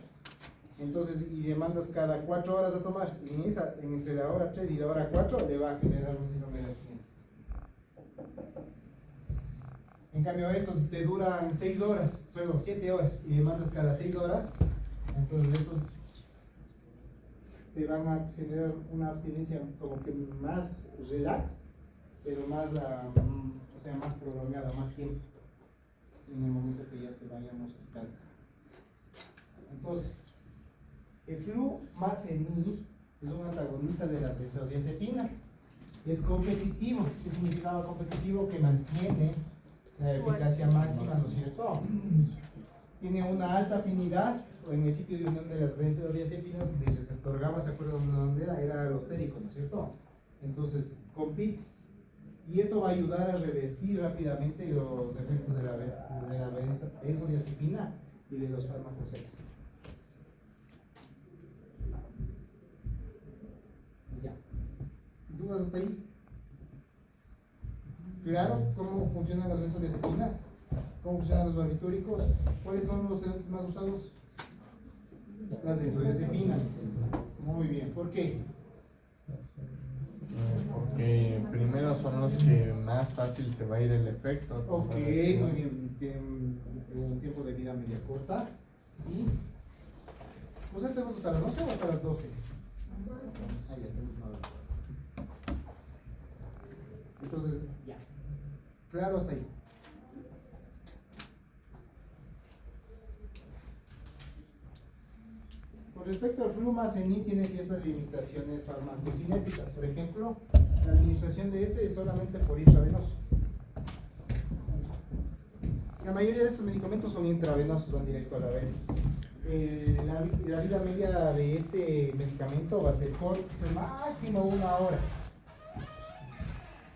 entonces, y demandas cada 4 horas a tomar, y entre la hora 3 y la hora 4 le va a generar un síndrome de abstinencia. En cambio, estos te duran 7 horas, y demandas cada 6 horas, entonces estos te van a generar una abstinencia como que más relax, pero más, más prolongada, más tiempo, en el momento que ya te vayamos quitando. Entonces, el flumazenil es un antagonista de las benzodiazepinas. Es competitivo. ¿Qué significaba competitivo? Que mantiene la eficacia máxima, ¿no es cierto? Tiene una alta afinidad en el sitio de unión de las benzodiazepinas del receptor GABA. ¿Se acuerdan de dónde era? Era alostérico, ¿no es cierto? Entonces, compite. Y esto va a ayudar a revertir rápidamente los efectos de la benzodiazepina y de los fármacos secos. Ya. ¿Dudas hasta ahí? Claro, ¿cómo funcionan las benzodiazepinas? ¿Cómo funcionan los barbitúricos? ¿Cuáles son los sedantes más usados? Las benzodiazepinas. Muy bien, ¿por qué? Porque primero son los que más fácil se va a ir el efecto. Ok, muy bien. Tienen un tiempo de vida media corta. Y pues estemos hasta las 11 o hasta las 12. Ah, ya tenemos una hora. Entonces, ya. Claro, hasta ahí. Con respecto al flumazenil, tiene ciertas limitaciones farmacocinéticas. Por ejemplo, la administración de este es solamente por intravenoso. La mayoría de estos medicamentos son intravenosos, van directo a la vena. La vida media de este medicamento va a ser corta, máximo 1 hora,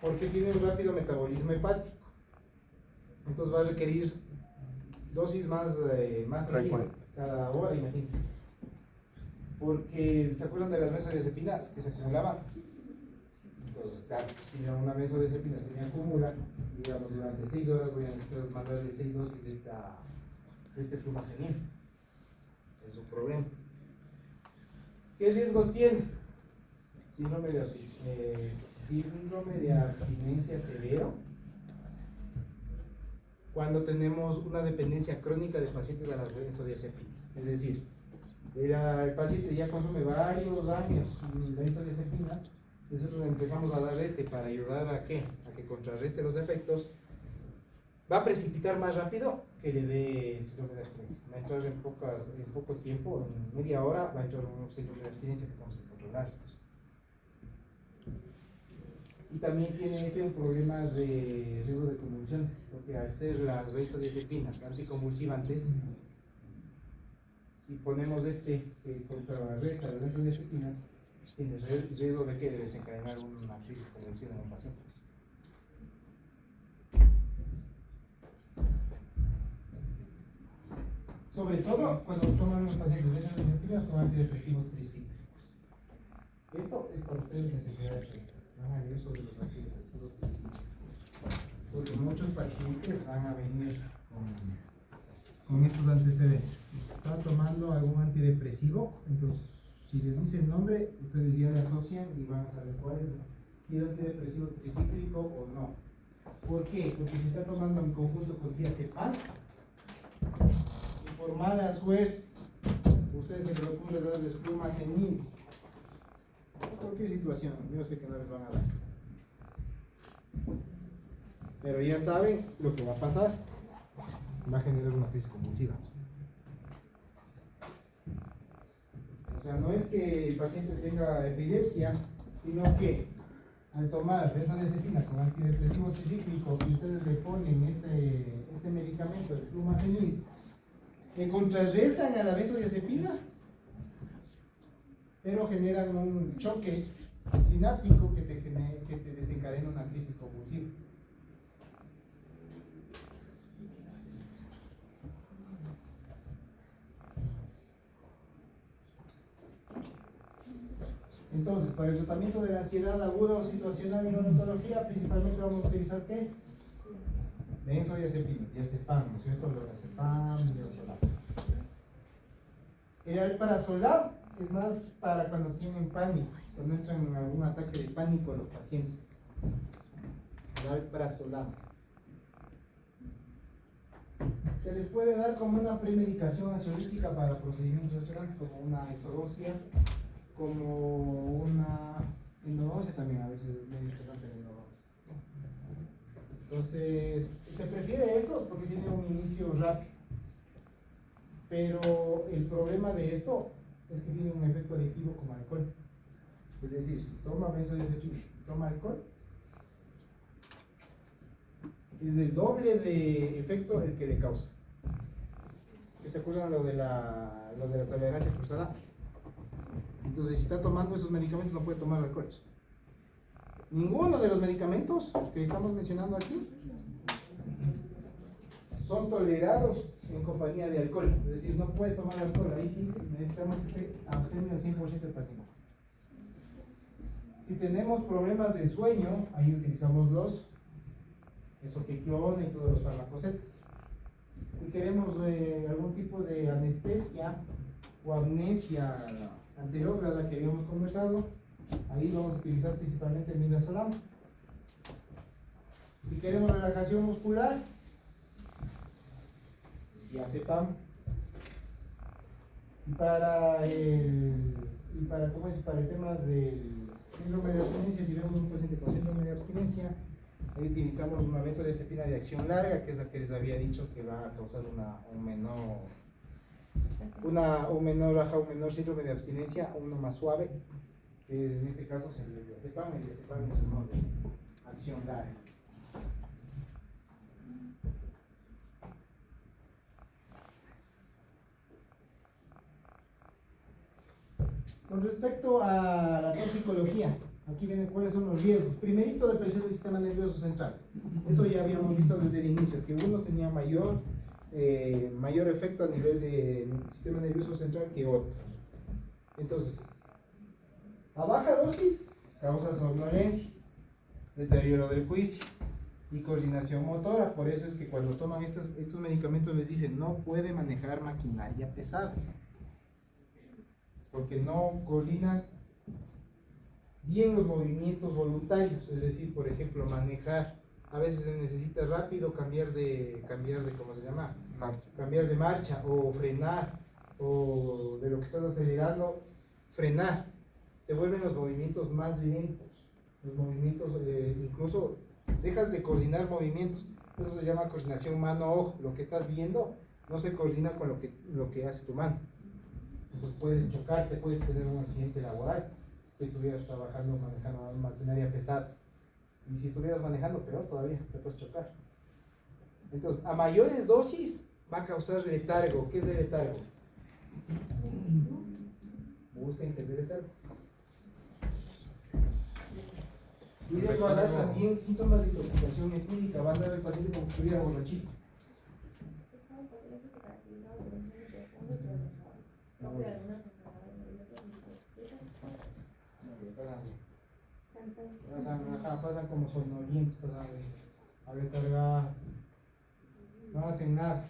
porque tiene un rápido metabolismo hepático. Entonces va a requerir dosis más Frecuente. seguidas cada hora, imagínense. Porque, ¿se acuerdan de las benzodiazepinas que se acumulaban? Entonces, claro, si una benzodiazepina se me acumula, digamos, durante 6 horas voy a necesitar mandarle 6 dosis de este flumazenil. Es un problema. ¿Qué riesgos tiene? Síndrome de abstinencia severo. Cuando tenemos una dependencia crónica de pacientes a las benzodiazepinas. Es decir, el paciente ya consume varios años benzodiazepinas, nosotros empezamos a darle para ayudar a que contrarreste los efectos, va a precipitar más rápido que le dé síndrome de abstinencia. Va a entrar en poco tiempo, en media hora, va a entrar un síndrome de abstinencia que tenemos que controlar. Y también tiene un problema de riesgo de convulsiones, porque al ser las benzodiazepinas anticonvulsivantes, si ponemos que contrarresta las benzodiazepinas, tiene riesgo de que desencadenar una crisis convulsiva en un paciente. Sobre todo cuando toman los pacientes benzodiazepinas con antidepresivos tricíclicos. Esto es para ustedes necesidad de pensar. Van a leer sobre los antidepresivos tricíclicos. Porque muchos pacientes van a venir con estos antecedentes. Está tomando algún antidepresivo, entonces si les dice el nombre, ustedes ya le asocian y van a saber cuál es, si es antidepresivo tricíclico o no. ¿Por qué? Porque se está tomando en conjunto con diazepam y por mala suerte ustedes se les ocurre darles flumazenil. Cualquier situación, yo sé que no les van a dar, pero ya saben lo que va a pasar, va a generar una crisis convulsiva. O sea, no es que el paciente tenga epilepsia, sino que al tomar benzodiazepina con antidepresivo tricíclico y ustedes le ponen este medicamento, el flumazenil, que contrarrestan a la benzodiazepina, pero generan un choque sináptico que te desencadena una crisis convulsiva. Entonces, para el tratamiento de la ansiedad aguda o situacional en odontología, principalmente vamos a utilizar ¿qué? Benzodiazepinas, diazepam, ¿no es cierto? Lorazepam, diazepam. El alprazolam es más para cuando tienen pánico, cuando entran en algún ataque de pánico a los pacientes. El alprazolam. Se les puede dar como una premedicación ansiolítica para procedimientos esperantes, como una exodosia, como una endodoncia también, a veces es medio estresante la endodoncia. Entonces, se prefiere esto porque tiene un inicio rápido. Pero el problema de esto es que tiene un efecto adictivo como alcohol. Es decir, si toma benzodiazepina, si toma alcohol, es el doble de efecto el que le causa. ¿Se acuerdan lo de la tolerancia cruzada? Entonces, si está tomando esos medicamentos, no puede tomar alcohol. Ninguno de los medicamentos que estamos mencionando aquí son tolerados en compañía de alcohol. Es decir, no puede tomar alcohol. Ahí sí necesitamos que esté abstemio al 100% del paciente. Si tenemos problemas de sueño, ahí utilizamos los esopiclona y todos los farmacocetas. Si queremos algún tipo de anestesia o amnesia anterógrada que habíamos conversado, ahí vamos a utilizar principalmente el midazolam. Si queremos relajación muscular, diazepam. Y para el tema del síndrome de abstinencia, si vemos un paciente con síndrome de abstinencia, ahí utilizamos una benzodiazepina de acción larga, que es la que les había dicho que va a causar un menor síndrome de abstinencia, uno más suave. En este caso es el diazepam es uno de acción larga. Con respecto a la toxicología, aquí vienen cuáles son los riesgos. Primerito, depresión del sistema nervioso central. Eso ya habíamos visto desde el inicio, que uno tenía mayor mayor efecto a nivel del sistema nervioso central que otros. Entonces, a baja dosis causa somnolencia, deterioro del juicio y coordinación motora. Por eso es que cuando toman estos medicamentos les dicen no puede manejar maquinaria pesada, porque no coordinan bien los movimientos voluntarios. Es decir, por ejemplo, manejar, a veces se necesita rápido cambiar de ¿cómo se llama? Cambiar de marcha o frenar, o de lo que estás acelerando, frenar. Se vuelven los movimientos más lentos, los movimientos, incluso dejas de coordinar movimientos. Eso se llama coordinación mano-ojo. Lo que estás viendo no se coordina con lo que hace tu mano. Entonces puedes chocarte, puedes tener un accidente laboral si estuvieras trabajando, manejando maquinaria pesada. Y si estuvieras manejando, peor todavía, te puedes chocar. Entonces, a mayores dosis va a causar letargo. ¿Qué es el letargo? Busquen qué es el letargo. Y les va a dar también síntomas de intoxicación etílica. Va a andar el paciente como si estuviera borrachito. Pasan como somnolientos, pasan a recargar, no hacen nada,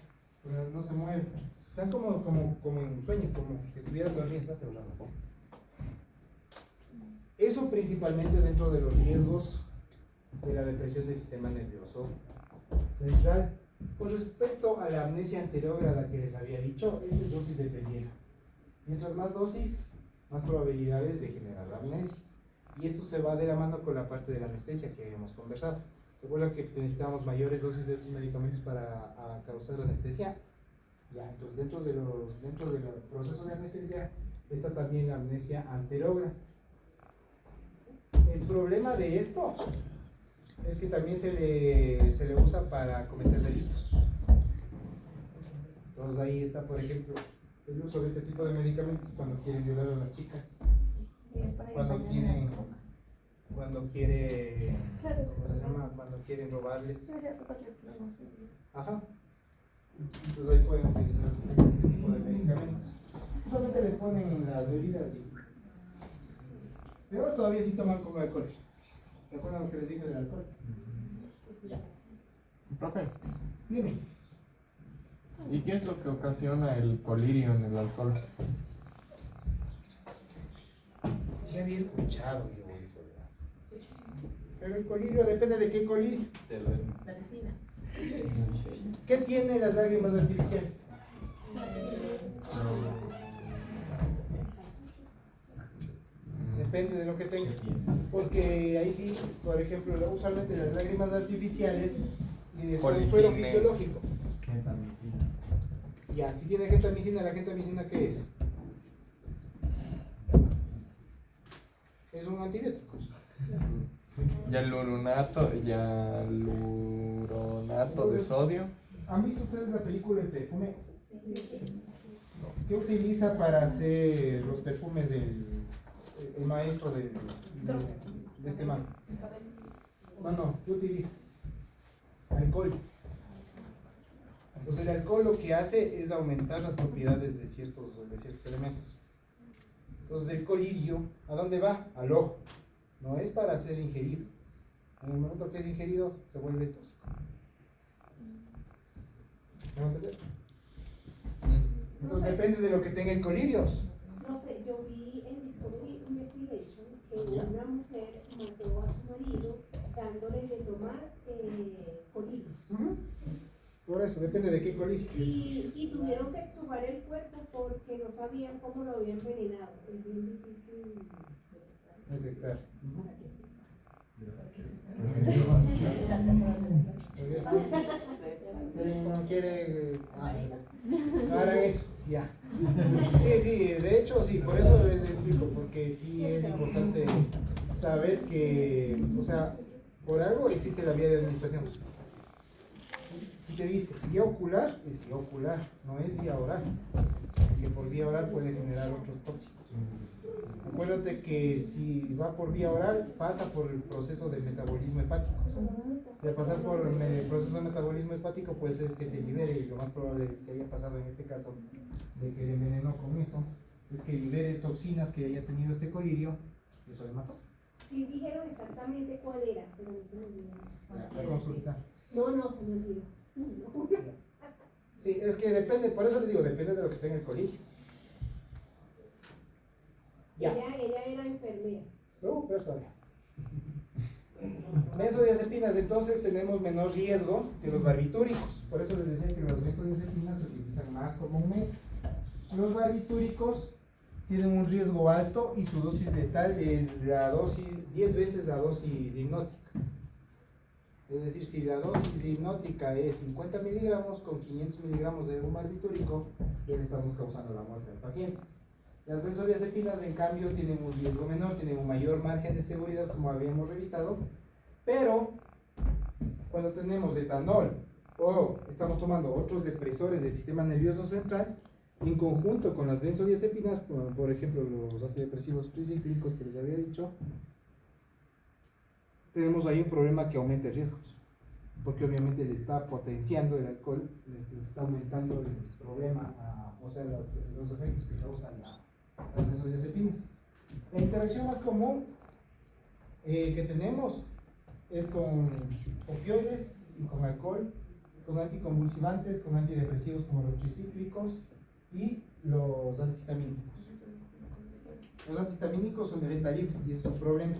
no se mueven, están como en sueño, como que estuvieran dormidos. Eso principalmente dentro de los riesgos de la depresión del sistema nervioso central. Con respecto a la amnesia anterógrada que les había dicho, es dosis dependiente. Mientras más dosis, más probabilidades de generar amnesia. Y esto se va de la mano con la parte de la anestesia que hemos conversado. ¿Se acuerdan que necesitamos mayores dosis de estos medicamentos para causar anestesia? Ya, entonces dentro del proceso de anestesia está también la amnesia anterógrada. El problema de esto es que también se le usa para cometer delitos. Entonces ahí está, por ejemplo, el uso de este tipo de medicamentos cuando quieren violar a las chicas, cuando quieren, ¿cómo se llama? Cuando quieren robarles. Ajá. Entonces ahí pueden utilizar este tipo de medicamentos. Solamente les ponen en las bebidas pero todavía sí toman con alcohol. ¿Se acuerdan lo que les dije del alcohol? Profe, Dime. ¿y qué es lo que ocasiona el colirio en el alcohol? Sí había escuchado yo eso. Pero el colirio depende de qué colirio. Medicina. ¿Qué tienen las lágrimas artificiales? Depende de lo que tenga. Porque ahí sí, por ejemplo, usualmente las lágrimas artificiales son un suero fisiológico. Gentamicina. Ya, si tiene gentamicina, ¿la gentamicina qué es? Es un antibiótico. Hialuronato de sodio. ¿Han visto ustedes la película El Perfume? ¿Qué utiliza para hacer los perfumes el maestro de este man? No, ¿qué utiliza? Alcohol. Entonces el alcohol lo que hace es aumentar las propiedades de ciertos elementos. Entonces el colirio, ¿a dónde va? Al ojo. No es para ser ingerido. En el momento que es ingerido, se vuelve tóxico. ¿Me van a entender? Entonces depende de lo que tenga el colirio. Profe, yo vi en Discovery Investigation que una mujer mató a su marido dándole de tomar colirios. Por eso, depende de qué colirio. Y tuvieron que exhumar el cuerpo porque no sabían cómo lo habían envenenado. Es bien difícil Detectar. No quiere no hagan eso, ya. Sí, de hecho sí, por eso les explico, porque sí es importante saber que, o sea, por algo existe la vía de administración. Si te dice vía ocular, es vía ocular, no es vía oral. Porque por vía oral puede generar otros tóxicos. Acuérdate que si va por vía oral, pasa por el proceso de metabolismo hepático. De pasar por el proceso de metabolismo hepático puede ser que se libere, y lo más probable que haya pasado en este caso de que le envenenó con eso, es que libere toxinas que haya tenido este colirio, y eso le mató. Sí, dijeron exactamente cuál era, pero no se me olvidó. La consulta. No, se me olvidó. No. Sí, es que depende, por eso les digo, depende de lo que tenga el colirio. Ya. Ella era enfermera. Pero todavía. Benzodiazepinas, entonces tenemos menor riesgo que los barbitúricos. Por eso les decía que las benzodiazepinas se utilizan más comúnmente. Los barbitúricos tienen un riesgo alto y su dosis letal es 10 veces la dosis hipnótica. Es decir, si la dosis hipnótica es 50 miligramos, con 500 miligramos de un barbitúrico, ya le estamos causando la muerte al paciente. Las benzodiazepinas, en cambio, tienen un riesgo menor, tienen un mayor margen de seguridad, como habíamos revisado, pero cuando tenemos etanol o estamos tomando otros depresores del sistema nervioso central, en conjunto con las benzodiazepinas, por ejemplo, los antidepresivos tricíclicos que les había dicho, tenemos ahí un problema que aumenta riesgos, porque obviamente le está potenciando el alcohol, le está aumentando el problema, o sea, los efectos que causan las benzodiazepinas. La interacción más común que tenemos es con opioides y con alcohol, con anticonvulsivantes, con antidepresivos como los tricíclicos y los antihistamínicos. Los antihistamínicos son de venta libre y es un problema.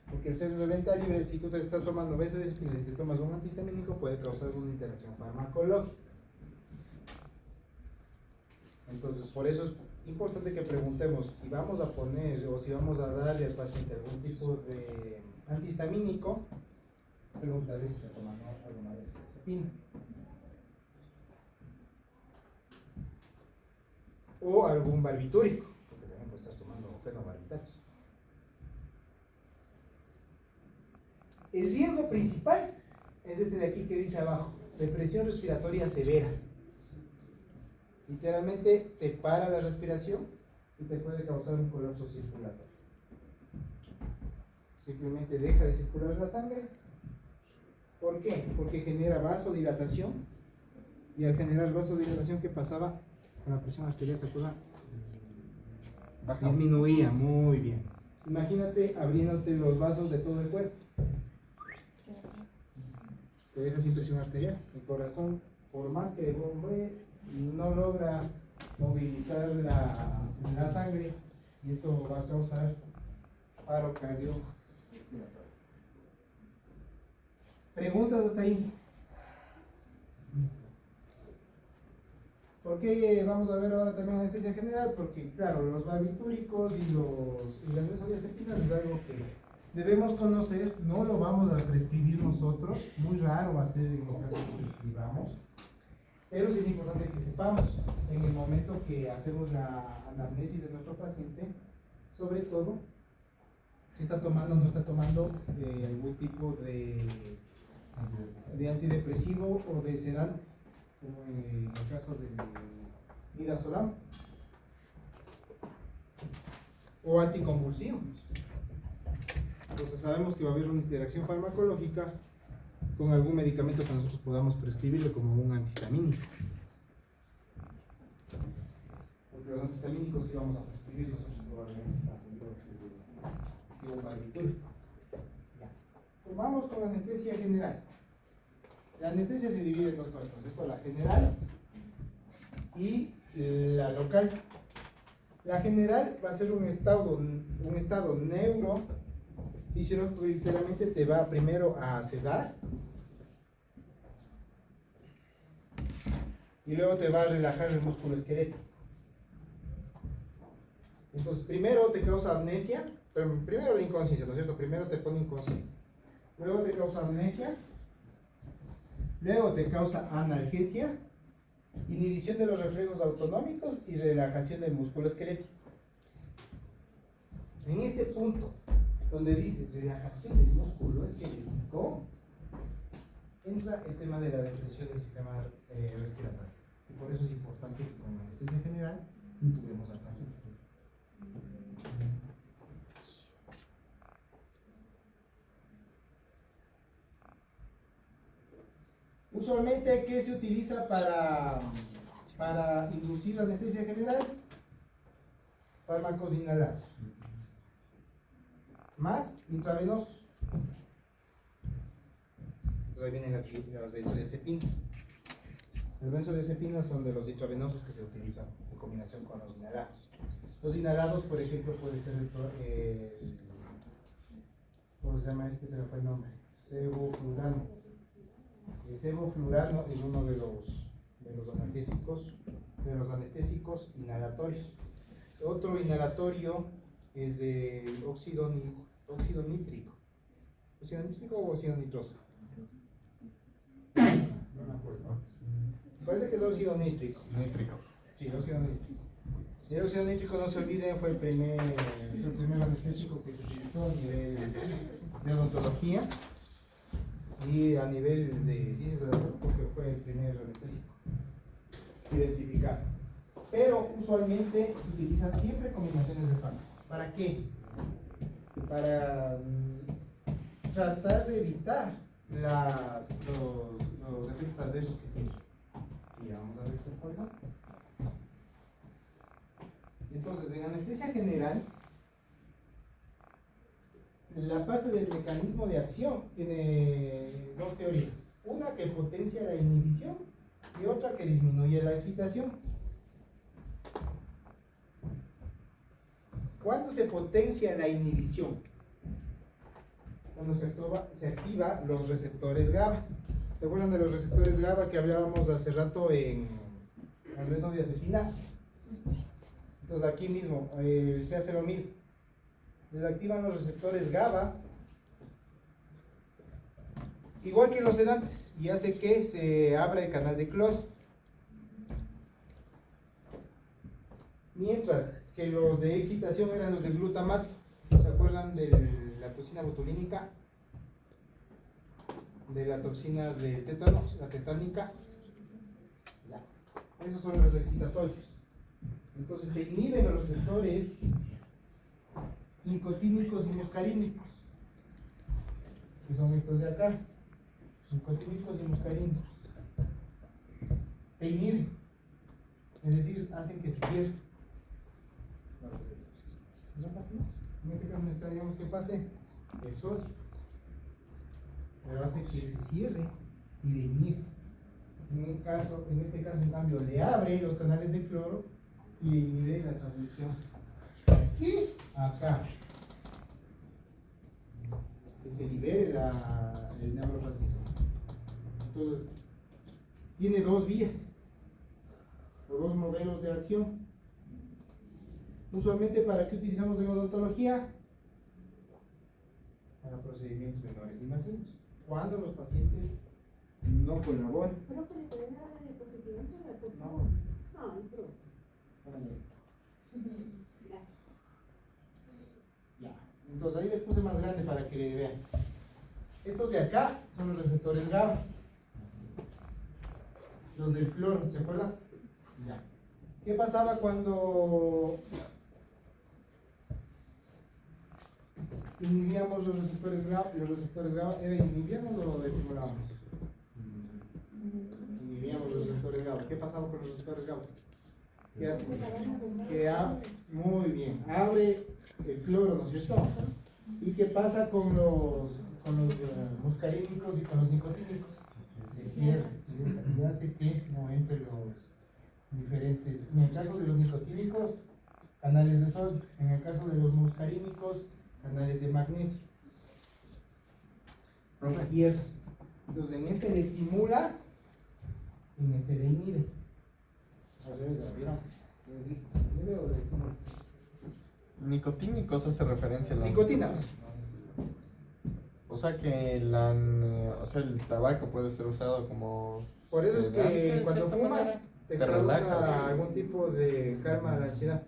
Porque el ser de venta libre, si tú te estás tomando benzodiazepinas y te tomas un antihistamínico, puede causar una interacción farmacológica. Entonces, por eso es importante que preguntemos si vamos a poner o si vamos a darle al paciente algún tipo de antihistamínico, preguntarle si está tomando alguna benzodiazepina. O algún barbitúrico, porque también puede estar tomando fenobarbital. El riesgo principal es este de aquí que dice abajo, depresión respiratoria severa. Literalmente te para la respiración y te puede causar un colapso circulatorio. Simplemente deja de circular la sangre. ¿Por qué? Porque genera vasodilatación, y al generar vasodilatación, ¿qué pasaba con la presión arterial? ¿Se acuerdan? Disminuía, muy bien. Imagínate abriéndote los vasos de todo el cuerpo. Te deja sin presión arterial. El corazón, por más que bombee, no logra movilizar la sangre, y esto va a causar paro cardiorrespiratorio. ¿Preguntas hasta ahí? ¿Por qué vamos a ver ahora también anestesia general? Porque claro, los barbitúricos y las benzodiazepinas es algo que debemos conocer, no lo vamos a prescribir nosotros, muy raro va a ser en los casos que prescribamos, pero sí es importante que sepamos en el momento que hacemos la anamnesis de nuestro paciente, sobre todo si está tomando o no está tomando algún tipo de antidepresivo o de sedante, como en el caso del midazolam, o anticonvulsivos. Entonces sabemos que va a haber una interacción farmacológica con algún medicamento que nosotros podamos prescribirle como un antihistamínico. Porque los antihistamínicos sí vamos a prescribir nosotros probablemente a seguir que un barbitúrico. Pues vamos con anestesia general. La anestesia se divide en dos partes, ¿cierto? La general y la local. La general va a ser un estado neurofisiológico, literalmente te va primero a sedar y luego te va a relajar el músculo esquelético. Entonces, primero te causa amnesia, pero primero la inconsciencia, ¿no es cierto? Primero te pone inconsciente, luego te causa amnesia, luego te causa analgesia, inhibición de los reflejos autonómicos y relajación del músculo esquelético. En este punto, donde dice relajación del músculo esquelético, entra el tema de la depresión del sistema respiratorio. Y por eso es importante que con anestesia general intubemos al paciente. Usualmente, ¿qué se utiliza para inducir la anestesia general? Fármacos inhalados. Más intravenosos. Entonces ahí vienen las benzodiazepinas. Las benzodiazepinas son de los intravenosos que se utilizan en combinación con los inhalados. Los inhalados, por ejemplo, puede ser ¿cómo se llama este? Se me fue el nombre. Sevoflurano. El sevoflurano es uno de los anestésicos inhalatorios. Otro inhalatorio es el óxido nítrico. ¿Óxido nítrico o óxido nitroso? No me acuerdo. Parece que es óxido nítrico. Nítrico. Sí, óxido nítrico. El óxido nítrico, no se olviden, fue el primer anestésico que se utilizó a nivel de odontología y a nivel de ciencias de la salud, porque fue el primer anestésico identificado. Pero usualmente se utilizan siempre combinaciones de fármacos. ¿Para qué? Para tratar de evitar los efectos adversos que tiene. Y vamos a ver esta cosa. Entonces, en anestesia general, la parte del mecanismo de acción tiene dos teorías. Una que potencia la inhibición y otra que disminuye la excitación. ¿Cuándo se potencia la inhibición? Cuando se activa los receptores GABA. ¿Se acuerdan de los receptores GABA que hablábamos hace rato en el benzodiazepina? Entonces aquí mismo se hace lo mismo. Desactivan los receptores GABA, igual que los sedantes, y hace que se abra el canal de cloro. Mientras que los de excitación eran los del glutamato. ¿Se acuerdan de la toxina botulínica? De la toxina de tétanos, la tetánica. Ya. Esos son los excitatorios. Entonces te inhiben los receptores nicotínicos y muscarínicos, que son estos de acá, nicotínicos y muscarínicos. Te inhiben, es decir, hacen que se cierre. ¿No pasa nada? En este caso necesitaríamos que pase el sodio, pero hace que se cierre y le inhibe. En este caso, en cambio, le abre los canales de cloro y le inhibe la transmisión de aquí a acá. Que se libere el neurotransmisor. Entonces, tiene dos vías o dos modelos de acción. Usualmente, ¿para qué utilizamos en odontología? Para procedimientos menores invasivos. Cuando los pacientes no colaboran. Pero ¿le pueden dar la diapositiva? Por No. favor. Ay, pero. Gracias. Ya. Entonces ahí les puse más grande para que le vean. Estos de acá son los receptores GABA. Los del cloro, ¿se acuerdan? Ya. ¿Qué pasaba cuando inhibíamos los receptores GABA? Los receptores GABA, ¿inhibíamos o estimulábamos? Inhibíamos los receptores GABA. ¿Qué pasaba con los receptores GABA? ¿Qué hace? Muy bien, abre el cloro, ¿no es cierto? ¿Y qué pasa con los muscarínicos y con los nicotínicos? Se cierra y hace que no entre los diferentes. En el caso de los nicotínicos, canales de sodio. En el caso de los muscarínicos, canales de magnesio. Se cierra. Entonces en este le estimula y en este le inhibe. Al revés, ¿vieron? Les dije, ¿inhibe o le estimula? Nicotínicos hace referencia a la Nicotinas. O sea que el tabaco puede ser usado como Por eso es sedante, que de cuando cierta fumas manera. te Te relajas. causa algún tipo de calma a la ansiedad.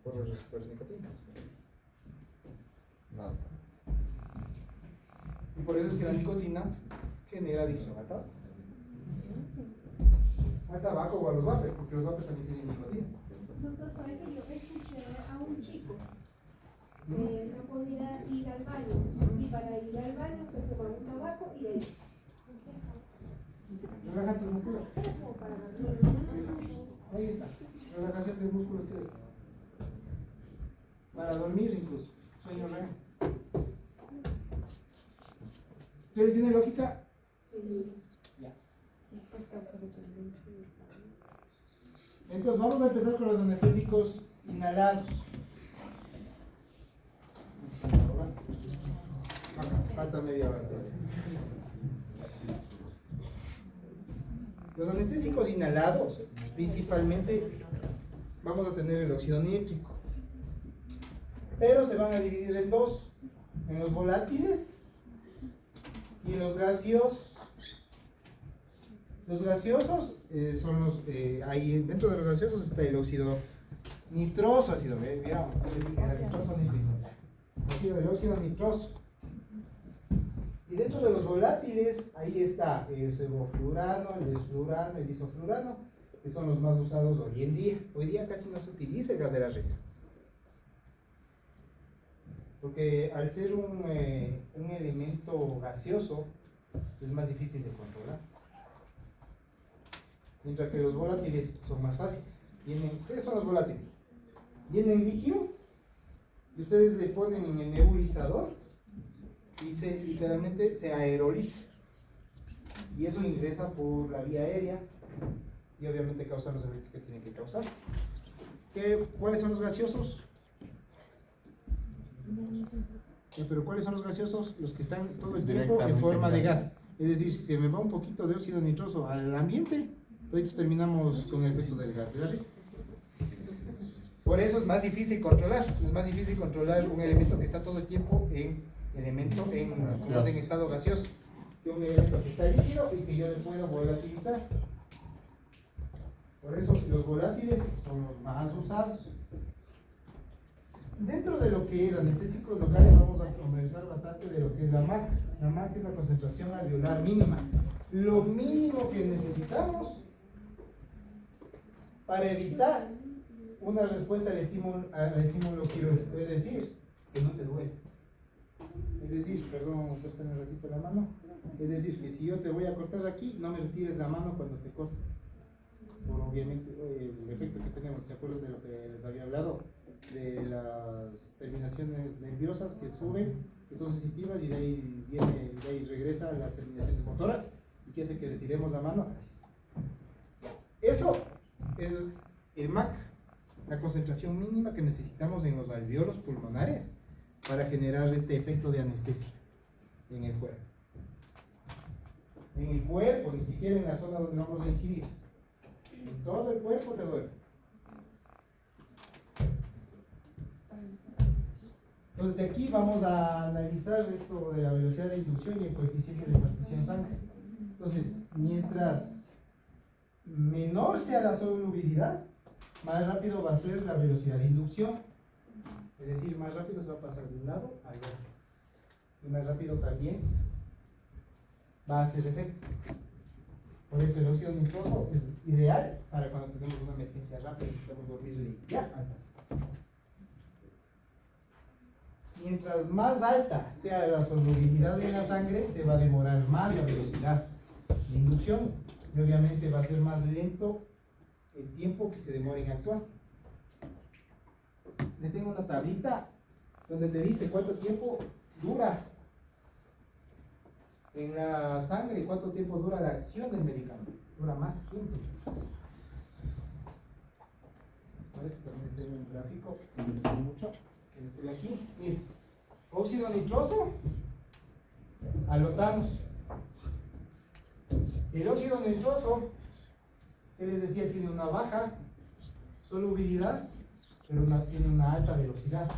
Por los nicotínicos. No. Y por eso es que la nicotina genera adicción al tabaco. Al tabaco o a los vapers, porque los vapers también tienen nicotina. Doctor, ¿sabe que yo escuché a un chico que no podía ir al baño? Y para ir al baño se fumaba un tabaco y ahí. Relajante muscular. Era como para dormir. Ahí está. Relajación del músculo que para dormir incluso. Sueño real. ¿Ustedes tienen lógica? Sí. Ya. Entonces vamos a empezar con los anestésicos inhalados. Falta media hora. Los anestésicos inhalados, principalmente, vamos a tener el óxido nítrico. Pero se van a dividir en dos: en los volátiles y en los gaseosos. Los gaseosos son los, ahí dentro de los gaseosos está el óxido nitroso, ácido, ¿vieron? Nitroso, nitroso. El óxido nitroso. Y dentro de los volátiles, ahí está el sevoflurano, el desflurano, el isoflurano, que son los más usados hoy en día. Hoy día casi no se utiliza el gas de la risa, porque al ser un elemento gaseoso, es más difícil de controlar. Mientras que los volátiles son más fáciles. ¿Qué son los volátiles? Vienen líquido y ustedes le ponen en el nebulizador y literalmente se aeroliza. Y eso ingresa por la vía aérea y obviamente causa los efectos que tienen que causar. ¿Cuáles son los gaseosos? Pero ¿cuáles son los gaseosos? Los que están todo el tiempo en forma de gas. Es decir, si se me va un poquito de óxido nitroso al ambiente, entonces terminamos con el efecto del gas de la risa. Por eso es más difícil controlar. Es más difícil controlar un elemento que está todo el tiempo en estado gaseoso, que un elemento que está líquido y que yo le puedo volatilizar. Por eso los volátiles son los más usados. Dentro de lo que es anestésicos locales vamos a conversar bastante de lo que es la MAC. La MAC es la concentración alveolar mínima. Lo mínimo que necesitamos para evitar una respuesta al estímulo quirúrgico, es decir, que no te duele. Es decir, perdón, préstame un ratito la mano. Es decir, que si yo te voy a cortar aquí, no me retires la mano cuando te corto. Por obviamente el efecto que tenemos, ¿se acuerdan de lo que les había hablado? De las terminaciones nerviosas que suben, que son sensitivas, y de ahí regresa a las terminaciones motoras y que hace que retiremos la mano. Eso es el MAC, la concentración mínima que necesitamos en los alveolos pulmonares para generar este efecto de anestesia en el cuerpo. En el cuerpo, ni siquiera en la zona donde vamos a incidir. En todo el cuerpo te duele. Entonces de aquí vamos a analizar esto de la velocidad de inducción y el coeficiente de partición sangre. Entonces, mientras menor sea la solubilidad, más rápido va a ser la velocidad de inducción. Es decir, más rápido se va a pasar de un lado al otro. Y más rápido también va a hacer efecto. Por eso el óxido nitroso es ideal para cuando tenemos una emergencia rápida y necesitamos dormir ya antes. Mientras más alta sea la solubilidad de la sangre, se va a demorar más la velocidad de inducción. Y obviamente va a ser más lento el tiempo que se demora en actuar. Les tengo una tablita donde te dice cuánto tiempo dura en la sangre, cuánto tiempo dura la acción del medicamento. Dura más tiempo. Parece que también tengo un gráfico que me gusta mucho, que esté aquí. Miren, óxido nitroso, alotanos. El óxido nitroso, que les decía, tiene una baja solubilidad, pero tiene una alta velocidad.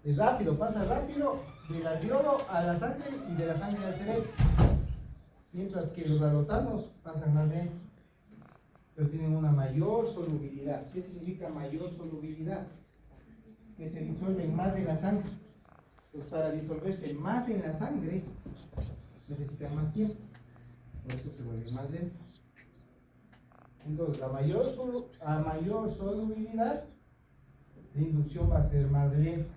Es rápido, pasa rápido del alveolo a la sangre y de la sangre al cerebro. Mientras que los alotanos pasan más lento, pero tienen una mayor solubilidad. ¿Qué significa mayor solubilidad? Que se disuelven más en la sangre. Pues para disolverse más en la sangre necesitan más tiempo, por eso se vuelven más lentos. Entonces, a mayor solubilidad, la inducción va a ser más lenta.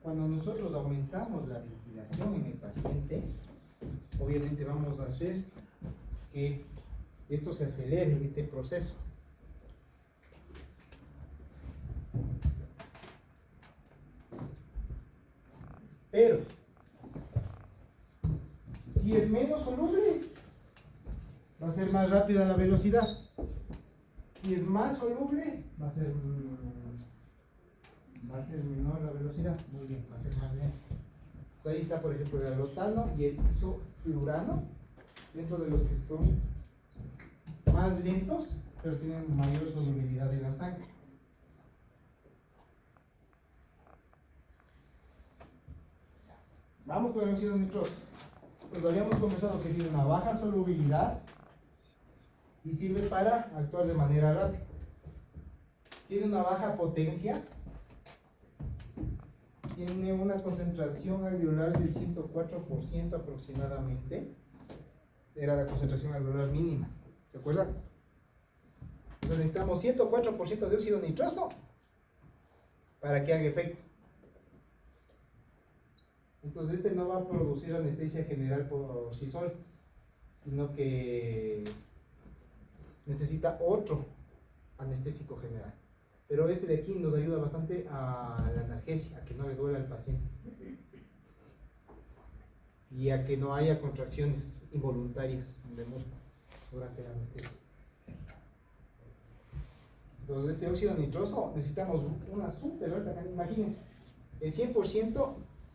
Cuando nosotros aumentamos la ventilación en el paciente, obviamente vamos a hacer que esto se acelere, este proceso. Pero, si es menos soluble, va a ser más rápida la velocidad. Si es más soluble, va a ser menor la velocidad. Muy bien, va a ser más lento. Entonces, ahí está, por ejemplo, el alotano y el isoflurano, dentro de los que son más lentos, pero tienen mayor solubilidad en la sangre. Vamos con el óxido nitroso. Pues habíamos conversado que tiene una baja solubilidad y sirve para actuar de manera rápida. Tiene una baja potencia, tiene una concentración alveolar del 104% aproximadamente. Era la concentración alveolar mínima, ¿se acuerdan? Entonces necesitamos 104% de óxido nitroso para que haga efecto. Entonces este no va a producir anestesia general por sí solo, sino que necesita otro anestésico general. Pero este de aquí nos ayuda bastante a la analgesia, a que no le duela al paciente y a que no haya contracciones involuntarias de músculo durante la anestesia. Entonces este óxido nitroso necesitamos una súper alta cantidad. Imagínense, el 100%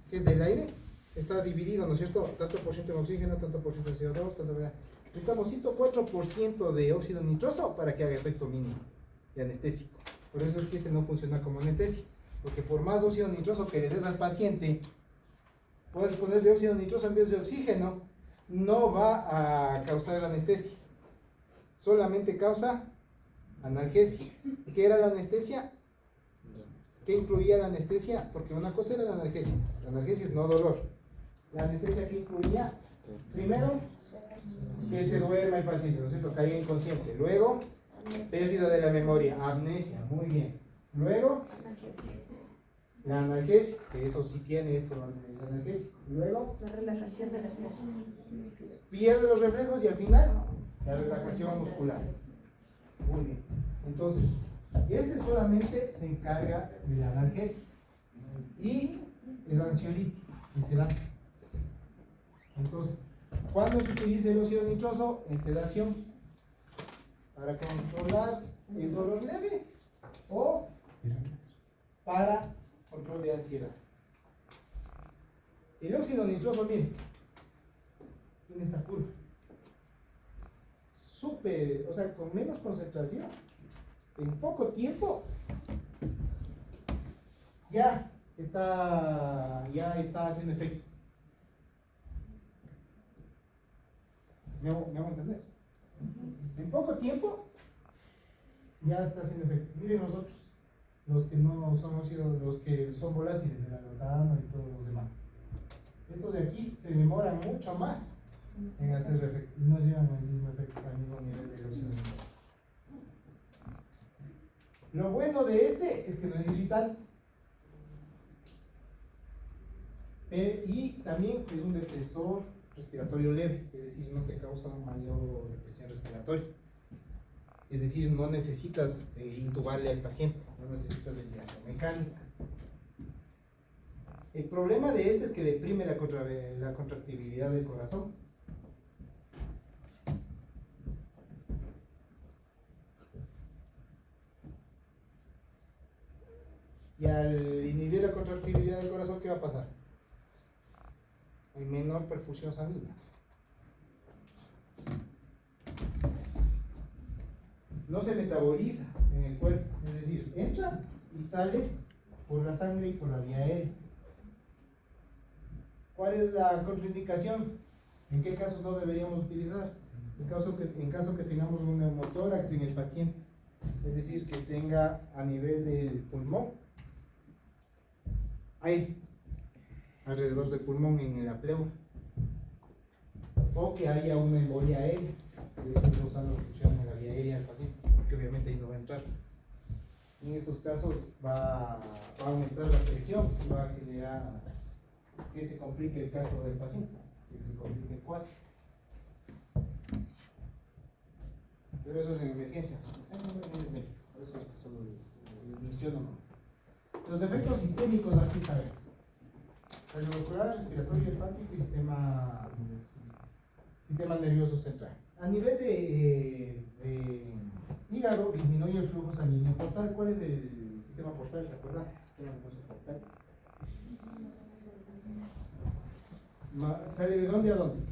que es del aire está dividido, ¿no es cierto? Tanto por ciento en oxígeno, tanto por ciento en CO2, tanto... Necesitamos 104% de óxido nitroso para que haga efecto mínimo de anestésico. Por eso es que este no funciona como anestesia, porque por más óxido nitroso que le des al paciente, puedes ponerle óxido nitroso en vez de oxígeno, no va a causar anestesia, solamente causa analgesia. ¿Qué era la anestesia? ¿Qué incluía la anestesia? Porque una cosa era la analgesia es no dolor. La anestesia que incluía, primero, que se duerma el paciente, ¿no es cierto? Caiga inconsciente. Luego, pérdida de la memoria, amnesia, muy bien. Luego, la analgesia, que eso sí tiene esto, la analgesia. Luego, La relajación de los músculos. pierde los reflejos y al final, la relajación muscular. Muy bien. Entonces, este solamente se encarga de la analgesia y es ansiolítico, es sedante. Entonces, ¿cuándo se utiliza el óxido nitroso? En sedación, para controlar el dolor leve o para control de ansiedad. El óxido nitroso, miren, tiene esta curva. Súper, o sea, con menos concentración, en poco tiempo, ya está haciendo efecto. ¿Me hago entender? En poco tiempo, ya está haciendo efecto. Miren nosotros, los que no son óxidos, los que son volátiles, el alotano y todos los demás. Estos de aquí se demoran mucho más en hacer efecto y no llevan al mismo efecto, al mismo nivel de óxido nitroso. Lo bueno de este es que no es irritante. Y también es un depresor respiratorio leve, es decir, no te causa mayor depresión respiratoria. Es decir, no necesitas intubarle al paciente, no necesitas ventilación mecánica. El problema de este es que deprime la contractibilidad del corazón. Y al inhibir la contractibilidad del corazón, ¿qué va a pasar? Hay menor perfusión sanguínea. No se metaboliza en el cuerpo, es decir, entra y sale por la sangre y por la vía aérea. ¿Cuál es la contraindicación? ¿En qué casos no deberíamos utilizar? En caso que tengamos un neumotórax en el paciente. es decir, que tenga a nivel del pulmón aire alrededor del pulmón en la pleura, o que haya una embolia aérea, que le esté causando obstrucción en la vía aérea del paciente, que obviamente ahí no va a entrar. En estos casos va a aumentar la presión y va a generar que se complique el caso del paciente, que se complique el cuadro. Pero eso es en emergencias. Por eso solo les menciono más. Los defectos sistémicos aquí está bien. Cardiovascular, respiratorio, hepático y sistema nervioso central. A nivel de hígado, disminuye el flujo sanguíneo portal. ¿Cuál es el sistema portal? ¿Se acuerdan? Sistema nervioso portal. ¿Sale de dónde a dónde?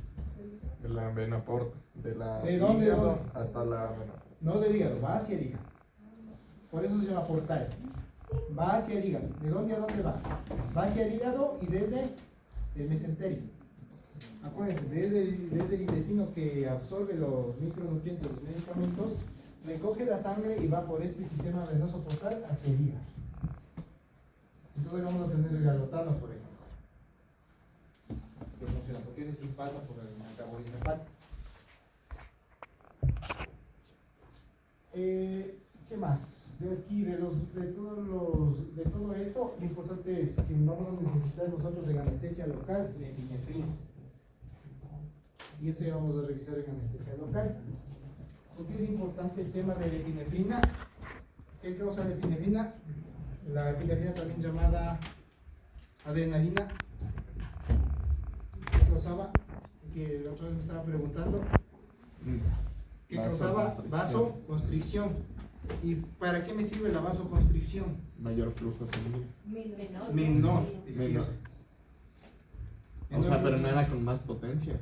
De la vena porta. ¿De dónde, hígado dónde? hasta la vena. No del hígado, va hacia el hígado. Por eso se llama portal. Va hacia el hígado. ¿De dónde a dónde va? Va hacia el hígado y desde el mesenterio. Acuérdense, desde el intestino que absorbe los micronutrientes de los medicamentos, recoge la sangre y va por este sistema venoso portal hacia el hígado. Entonces vamos a tener el galotano, por ejemplo. Que funciona, porque ese sí pasa por el metabolismo hepático. ¿Qué más? De aquí, de todo esto, lo importante es que vamos a necesitar nosotros de anestesia local, de epinefrina. Y eso ya vamos a revisar en anestesia local. ¿Por qué es importante el tema de la epinefrina? ¿Qué causa la epinefrina? La epinefrina también llamada adrenalina. ¿Qué causaba? Que la otra vez me estaba preguntando. ¿Qué causaba? Vasoconstricción. ¿Y para qué me sirve la vasoconstricción? Mayor flujo sanguíneo. Menor. Menor. O sea, pero no era con más potencia.